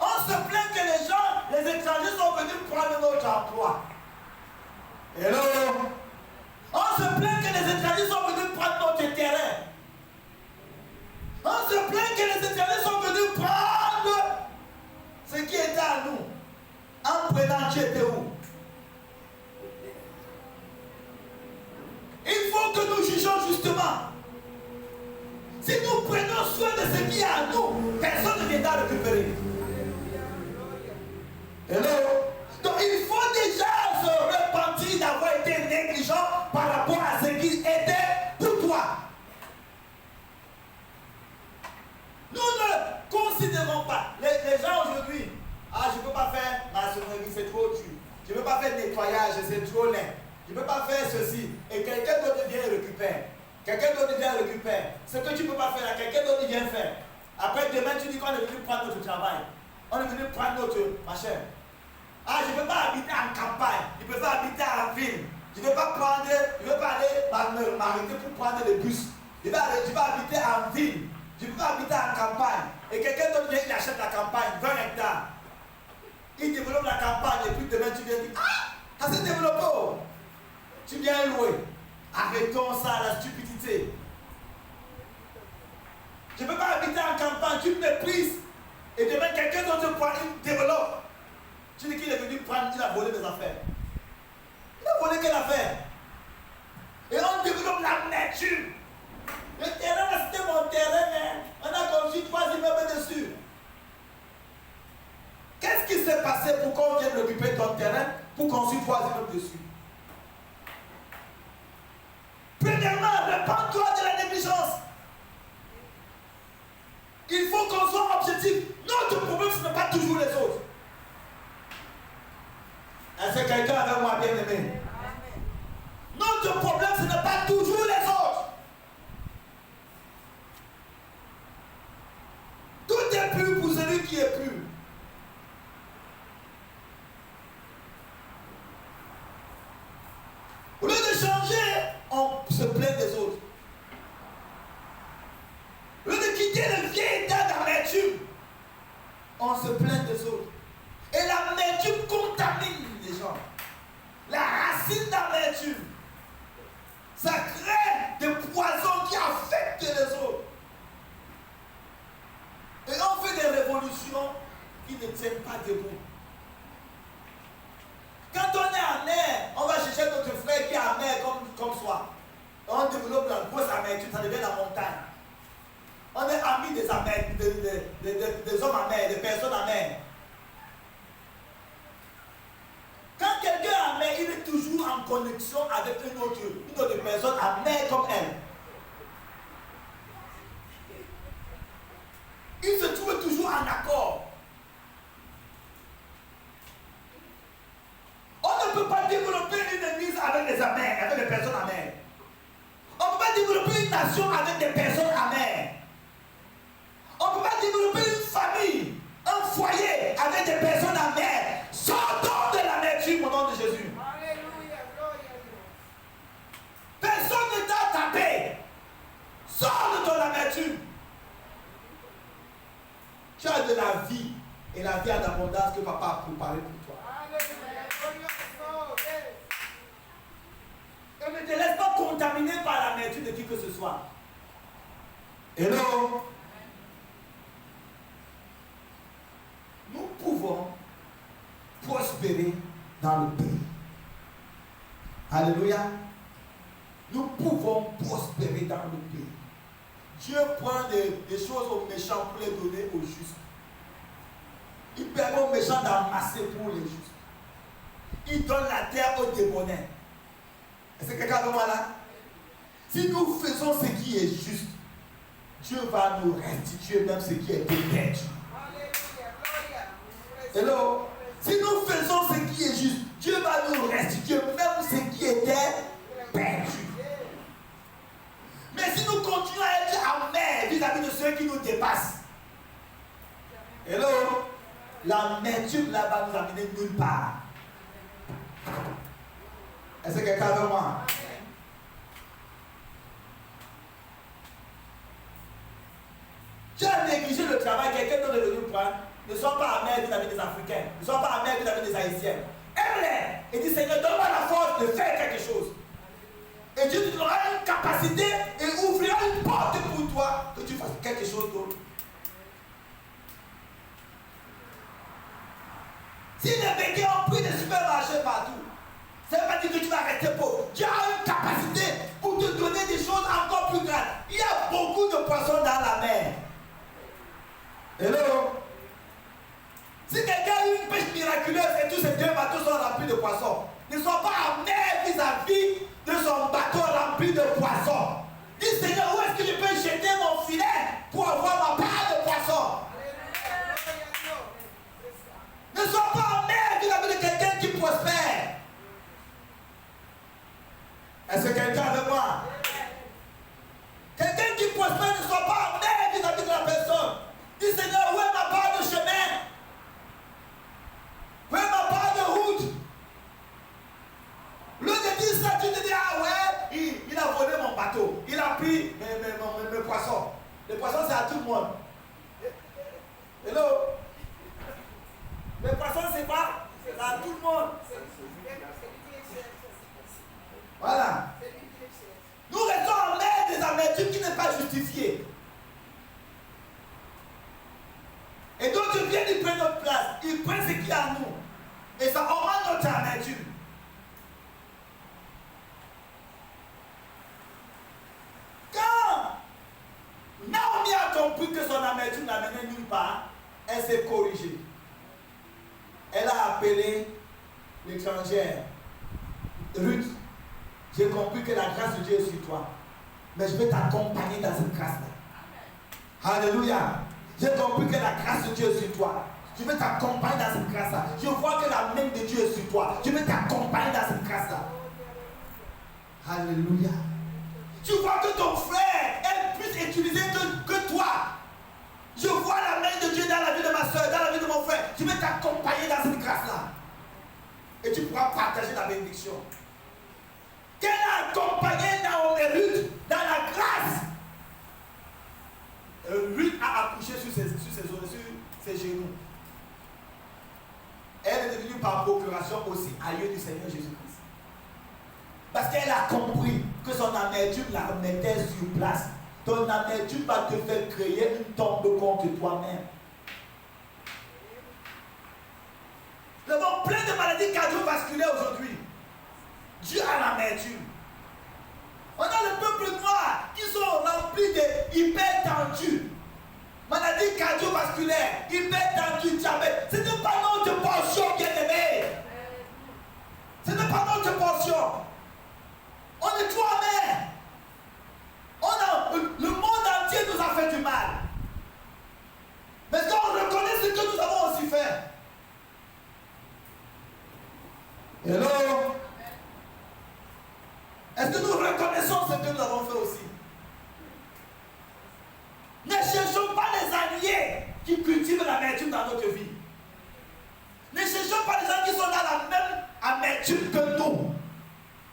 On se plaint que les gens, les étrangers sont venus prendre notre emploi. Hello? On se plaint que les étrangers sont venus prendre notre terrain. On se plaint que les étrangers sont venus prendre ce qui était à nous. En prenant, tu étais où? Il faut que nous jugeons justement. Si nous prenons soin de ce qui est à nous, personne ne viendra récupérer. Hello? Donc il faut déjà se repentir d'avoir été négligent par rapport à ce qui était pour toi. Nous ne considérons pas. Les gens aujourd'hui, je ne peux pas faire maçonnerie, c'est trop dur. Je ne peux pas faire nettoyage, c'est trop laid. Je ne peux pas faire ceci. Et quelqu'un d'autre vient et récupère. Quelqu'un d'autre vient et récupère. Ce que tu ne peux pas faire là, quelqu'un d'autre vient faire. Après demain, tu dis qu'on est venu prendre notre travail. On est venu prendre notre machin. Je ne peux pas habiter en campagne. Je ne peux pas habiter en ville. Je ne veux pas aller m'arrêter pour prendre le bus. Je vais habiter en ville. Je ne peux pas habiter en campagne. Et quelqu'un d'autre vient, il achète la campagne, 20 hectares. Il développe la campagne et puis demain tu viens dire, ça s'est développé. Tu viens louer. Arrêtons ça, la stupidité. Je ne peux pas habiter en campagne, tu me méprises. Et demain quelqu'un d'autre prend, il développe. Tu dis qu'il est venu prendre, il a volé mes affaires. Il a volé quelle affaire? Et on développe l'amertume. Le terrain, là, c'était mon terrain. Hein. On a construit 3 immeubles dessus. Qu'est-ce qui s'est passé pour qu'on vienne récupérer ton terrain pour construire 3 immeubles dessus? Premièrement, répands-toi de la négligence. Il faut qu'on soit objectif. Notre problème, ce n'est pas toujours les autres. Est-ce que quelqu'un avec moi bien aimé? Notre problème, ce n'est pas toujours les autres. Tout est pur pour celui qui est pur. Au lieu de changer, on se plaint des autres. Au lieu de quitter le vieil état d'amertume, on se plaint des autres. Et l'amertume contamine les gens. La racine d'amertume, ça crée des poisons qui affectent les autres. Et on fait des révolutions qui ne tiennent pas debout. Quand on est amer, on va chercher notre frère qui est amer comme soi. On développe la grosse amertume, ça devient la montagne. On est amis des amers, des hommes amers, des personnes amères. Quand quelqu'un est amer, il est toujours en connexion avec une autre personne amère comme elle. Il se trouve toujours en accord. On ne peut pas développer une église avec des amers, avec des personnes amères. On ne peut pas développer une nation avec des personnes amères. On ne peut pas développer une famille, un foyer avec des personnes amères. Sortons de l'amertume au nom de Jésus. Alléluia, personne ne t'a tapé. Sors de ton amertume. Tu as de la vie et la vie en abondance que papa a préparée pour toi. Et ne te laisse pas contaminer par l'amertume de qui que ce soit. Hello? Nous pouvons prospérer dans le pays. Alléluia. Nous pouvons prospérer dans le pays. Dieu prend des choses aux méchants pour les donner aux justes. Il permet aux méchants d'amasser pour les justes. Il donne la terre aux démoniaques. Est-ce que quelqu'un avec moi là? Si nous faisons ce qui est juste, Dieu va nous restituer même ce qui a été perdu. Hello? Si nous faisons ce qui est juste, Dieu va nous restituer même ce qui était perdu. Mais si nous continuons à être amers vis-à-vis de ceux qui nous dépassent, hello? L'amertume là va nous amener nulle part. Est-ce que quelqu'un avec moi? Tu as négligé le travail, quelqu'un d'autre est venu prendre. Ne sois pas amer vis-à-vis des Africains. Ne sois pas amer vis-à-vis des Haïtiens. Aime-les. Et dis Seigneur, donne-moi la force de faire quelque chose. Et Dieu te donnera une capacité et ouvrira une porte pour toi que tu fasses quelque chose d'autre. Si les béquets ont pris des supermarchés partout, ça ne veut pas dire que tu vas rester pauvre. Dieu a une capacité pour te donner des choses encore plus grandes. Il y a beaucoup de poissons dans la mer. Hello? Si quelqu'un a une pêche miraculeuse et tous ses deux bateaux sont remplis de poissons, ne sois pas amer vis-à-vis de son bateau rempli de poissons. Dis Seigneur, où est-ce que je peux jeter mon filet pour avoir ma part de poissons? Ne sois pas amer vis-à-vis de quelqu'un qui prospère. Est-ce que quelqu'un avec moi? Quelqu'un qui prospère, ne soit pas amer vis-à-vis de la personne. Dis Seigneur, où est ma part de chemin? Où est ma part de route? Le de dire ça, tu te dis, ah ouais, il a volé mon bateau. Il a pris mes poissons. Les poissons, c'est à tout le monde. Hello? Les poissons, c'est pas? C'est à tout le monde. Voilà. Nous restons en mer des amertumes qui n'est pas justifiée. Et donc Dieu vient, il prend notre place. Il prend ce qu'il y a à nous. Et ça augmente notre amertume. Quand Naomi a compris que son amertume n'amenait nulle part, elle s'est corrigée. Elle a appelé l'étrangère. Ruth, j'ai compris que la grâce de Dieu est sur toi. Mais je vais t'accompagner dans cette grâce-là. Alléluia. J'ai compris que la grâce de Dieu est sur toi. Je vais t'accompagner dans cette grâce-là. Je vois que la main de Dieu est sur toi. Je vais t'accompagner dans cette grâce-là. Alléluia. Tu vois que ton frère est plus utilisé que toi. Je vois la main de Dieu dans la vie de ma soeur, dans la vie de mon frère. Je vais t'accompagner dans cette grâce-là. Et tu pourras partager la bénédiction. Qu'elle a accompagné Ruth dans la grâce. Ruth a accouché sur ses genoux. Elle est devenue par procuration aussi aïeul du Seigneur Jésus-Christ. Parce qu'elle a compris que son amertume la remettait sur place. Ton amertume va te faire créer une tombe contre toi-même. Nous avons plein de maladies cardiovasculaires aujourd'hui. Dieu a l'amertume. On a le peuple noir qui sont remplis d'hypertendus. Maladies cardiovasculaires, hypertendus, diabète. Ce n'est pas notre portion, bien-aimé. Ce n'est pas notre portion. On est trop amer. Le monde entier nous a fait du mal. Mais quand on reconnaît ce que nous avons aussi fait. Hello? Est-ce que nous reconnaissons ce que nous avons fait aussi? Ne cherchons pas les alliés qui cultivent l'amertume dans notre vie. Ne cherchons pas les gens qui sont dans la même amertume que nous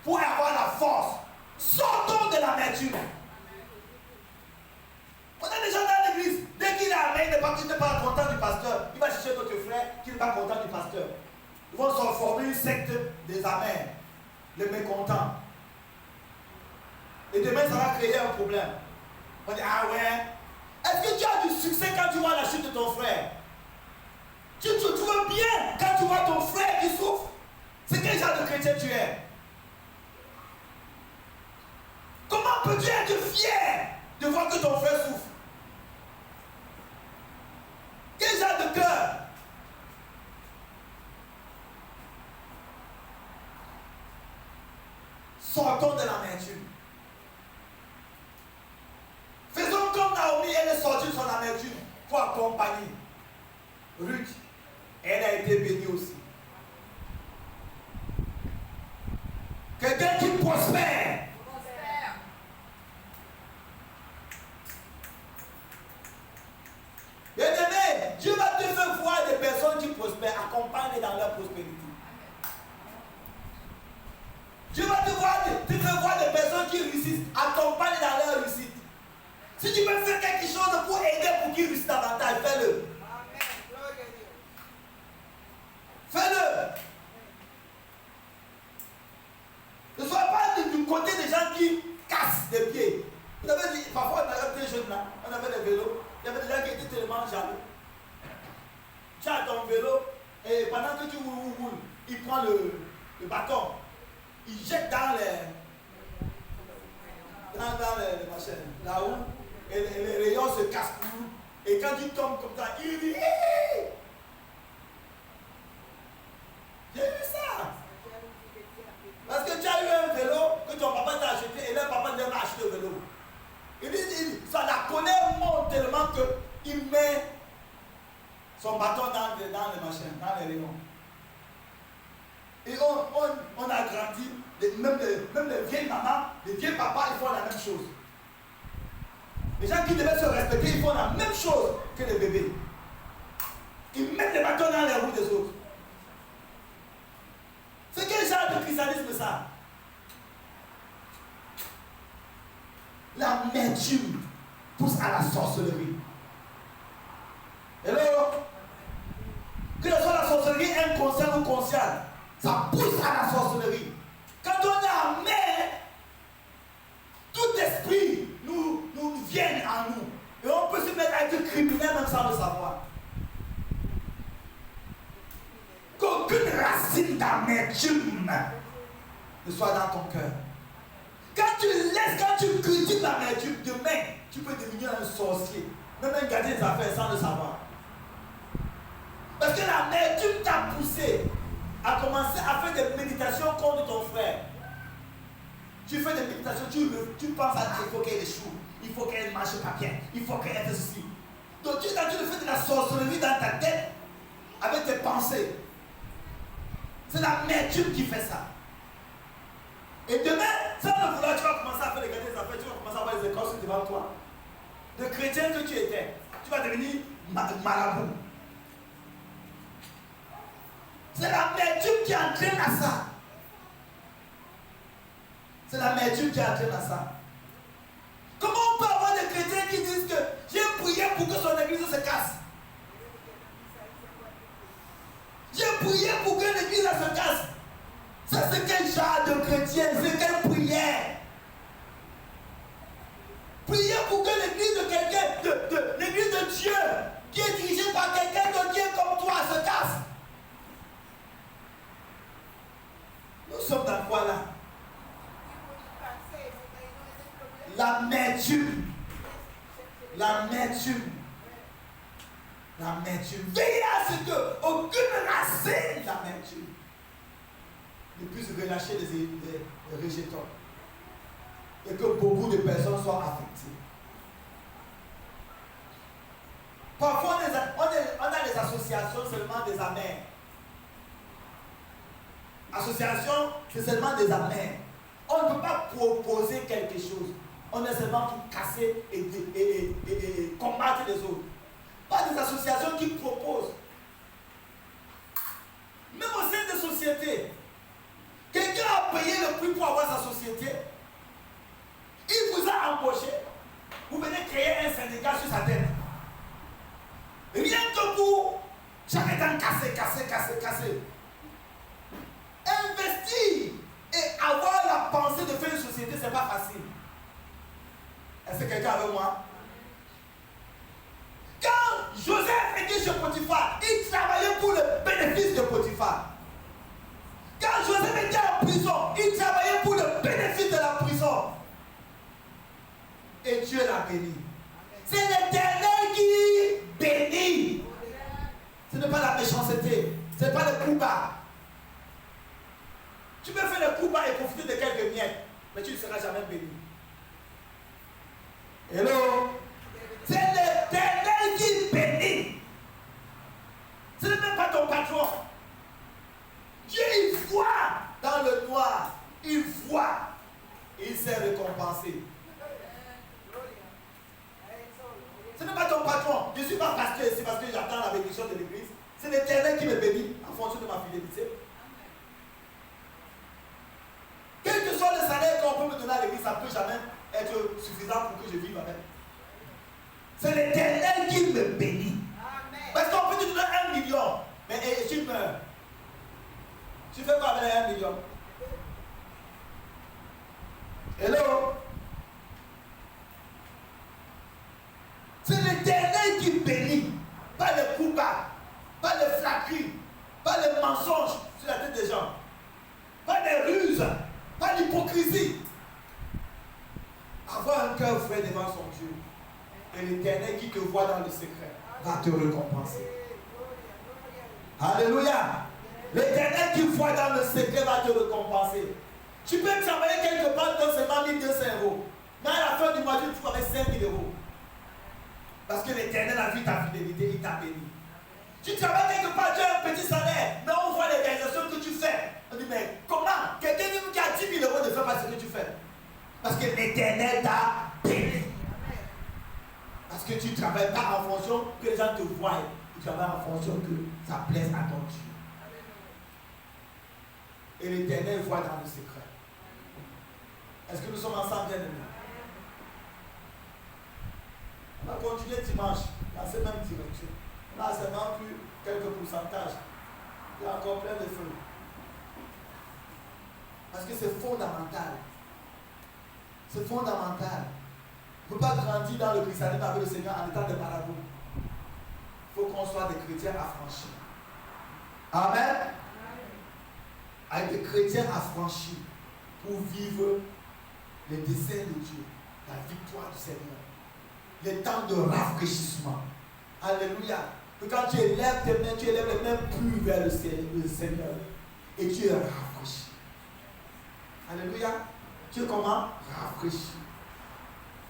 pour avoir la force. Sortons de l'amertume. On a des gens dans l'église, dès qu'il est amer, il n'est pas content du pasteur, il va chercher notre frère qui n'est pas content du pasteur. Ils vont se former une secte des amers, les mécontents. Et demain, ça va créer un problème. On dit, ah ouais, est-ce que tu as du succès quand tu vois la chute de ton frère? Tu te trouves bien quand tu vois ton frère qui souffre? C'est quel genre de chrétien tu es? Sortons de l'amertume. Faisons comme Naomi, elle est sortie de son amertume pour accompagner Ruth. Elle a été bénie aussi. Quelqu'un qui prospère. Bien-aimé, Dieu va te faire voir des personnes qui prospèrent, accompagne dans leur prospérité. Dieu va te faire voir des personnes qui réussissent, accompagne dans leur réussite. Si tu veux faire quelque chose pour aider pour qu'ils réussissent davantage, fais-le. Fais-le. Ne sois pas du côté des gens qui cassent des pieds. Vous avez dit, parfois on avait des jeunes là, on avait des vélos, il y avait des gens qui étaient tellement jaloux. Tu as ton vélo et pendant que tu roules, il prend le bâton, il jette dans les machines, là-haut, et les rayons se cassent. Et quand tu tombes comme ça, il dit hé! J'ai vu ça. Parce que tu as eu un vélo que ton papa t'a acheté et leur papa t'a acheté le vélo. Il dit, ça la connaît monte tellement qu'il met son bâton dans les machines, dans les rayons. Et on a grandi, même les vieilles mamans, les vieux papas, ils font la même chose. Les gens qui devaient se respecter, ils font la même chose que les bébés. Ils mettent les bâtons dans les roues des autres. C'est quel genre de christianisme ça? L'amertume pousse à la sorcellerie. Hello? Que ce soit la sorcellerie inconsciente ou consciente, ça pousse à la sorcellerie. Quand on est amer, tout esprit nous vient en nous. Et on peut se mettre à être criminel même sans le savoir. Qu'aucune racine d'amertume ne soit dans ton cœur. Quand tu cultives l'amertume, demain, tu peux devenir un sorcier. Même un gardien des affaires sans le savoir. Parce que l'amertume t'a poussé à commencer à faire des méditations contre ton frère. Tu fais des méditations, tu penses à il faut qu'elle échoue, il faut qu'elle marche pas bien, il faut qu'elle fasse ceci. Donc tu es en train de faire de la sorcellerie dans ta tête avec tes pensées. C'est l'amertume qui fait ça. Et demain, sans le vouloir, tu vas commencer à faire les gardiens des affaires, tu vas commencer à avoir les écoles devant toi. De chrétien que tu étais, tu vas devenir marabout. C'est l'amertume qui entraîne à ça. C'est l'amertume qui entraîne à ça. Comment on peut avoir des chrétiens qui disent que j'ai prié pour que son église se casse? J'ai prié pour que l'église se casse. Ça c'est quel genre de chrétien? C'est quelle prière? Prier pour que l'église de quelqu'un, l'église de Dieu, qui est dirigée par quelqu'un de Dieu comme toi, se casse. Nous sommes dans quoi là? L'amertume. L'amertume. L'amertume. Veillez à ce que aucune racine d'amertume ne puisse relâcher les rejetons. Et que beaucoup de personnes soient affectées. Parfois, on a des associations seulement des amers. Association, c'est seulement des amers. On ne peut pas proposer quelque chose. On est seulement pour casser et combattre les autres. Pas des associations qui proposent. Même au sein des sociétés, quelqu'un a payé le prix pour avoir sa société. Il vous a embauché. Vous venez créer un syndicat sur sa tête. Rien que pour chaque temps casser. Investir et avoir la pensée de faire une société, c'est pas facile. Est-ce que quelqu'un avec moi? Quand Joseph était chez Potiphar, il travaillait pour le bénéfice de Potiphar. Quand Joseph était en prison, il travaillait pour le bénéfice de la prison. Et Dieu l'a béni. C'est l'Éternel qui bénit. Ce n'est pas la méchanceté, ce n'est pas le coup bas. Tu peux faire le coup bas et profiter de quelques miettes, mais tu ne seras jamais béni. Hello? C'est l'Éternel qui bénit. Ce n'est même pas ton patron. Dieu, il voit dans le noir. Il voit. Il sait récompenser. Ce n'est pas ton patron. Je ne suis pas pasteur ici parce que j'attends la bénédiction de l'église. C'est l'Éternel qui me bénit en fonction de ma fidélité. Quel que soit le salaire qu'on peut me donner à l'église, ça ne peut jamais être suffisant pour que je vive avec. C'est l'Éternel qui me bénit. Parce qu'on peut te donner 1 million, mais tu meurs. Tu fais quoi avec 1 million? Hello? C'est l'Éternel qui bénit. Pas le coupable, pas le flatterie, pas le mensonge sur la tête des gens, pas des ruses, pas l'hypocrisie. Avoir un cœur vrai devant son Dieu. Et l'Éternel qui te voit dans le secret va te récompenser. Alléluia. L'Éternel qui voit dans le secret va te récompenser. Tu peux travailler quelque part dans seulement 1 200 €. Mais à la fin du mois, tu te trouves avec 5 000 €. Parce que l'Éternel a vu ta fidélité, il t'a béni. Tu travailles quelque part, tu as un petit salaire, mais on voit les réalisations que tu fais. On dit, mais comment? Quelqu'un qui a 10 000 € ne fait pas ce que tu fais. Parce que l'Éternel t'a béni. Parce que tu ne travailles pas en fonction que les gens te voient. Tu travailles en fonction que ça plaise à ton Dieu. Et l'Éternel voit dans le secret. Est-ce que nous sommes ensemble, bien aimés? On va continuer dimanche dans cette même direction. On a seulement plus quelques pourcentages. Il y a encore plein de feux. Parce que c'est fondamental. C'est fondamental. On ne peut pas grandir dans le christianisme avec le Seigneur en étant des marabouts. Il faut qu'on soit des chrétiens affranchis. Amen. Avec des chrétiens affranchis pour vivre les desseins de Dieu, la victoire du Seigneur, les temps de rafraîchissement. Alléluia. Que quand tu élèves tes mains, tu élèves les mains plus vers le Seigneur et tu es rafraîchi. Alléluia. Tu es comment? Rafraîchi.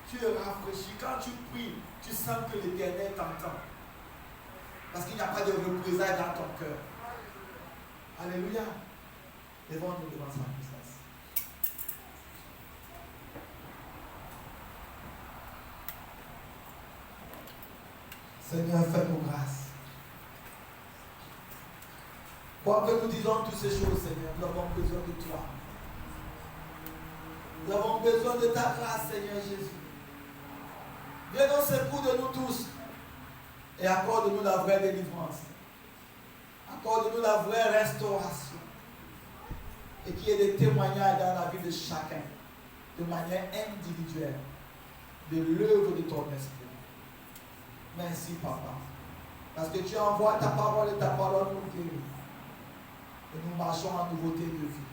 Tu es rafraîchi. Quand tu pries, tu sens que l'Éternel t'entend. Parce qu'il n'y a pas de représailles dans ton cœur. Alléluia. Lèvons-nous devant sa puissance. Seigneur, fais-nous grâce. Quoi que nous disons toutes ces choses, Seigneur, nous avons besoin de toi. Nous avons besoin de ta grâce, Seigneur Jésus. Viens au secours de nous tous et accorde-nous la vraie délivrance. Accorde-nous la vraie restauration. Et qu'il y ait des témoignages dans la vie de chacun, de manière individuelle, de l'œuvre de ton esprit. Merci, Papa. Parce que tu envoies ta parole et ta parole nous guérit. Et nous marchons en nouveauté de vie.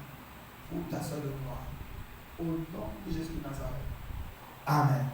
Pour ta seule gloire. Au nom de Jésus de Nazareth. Amen.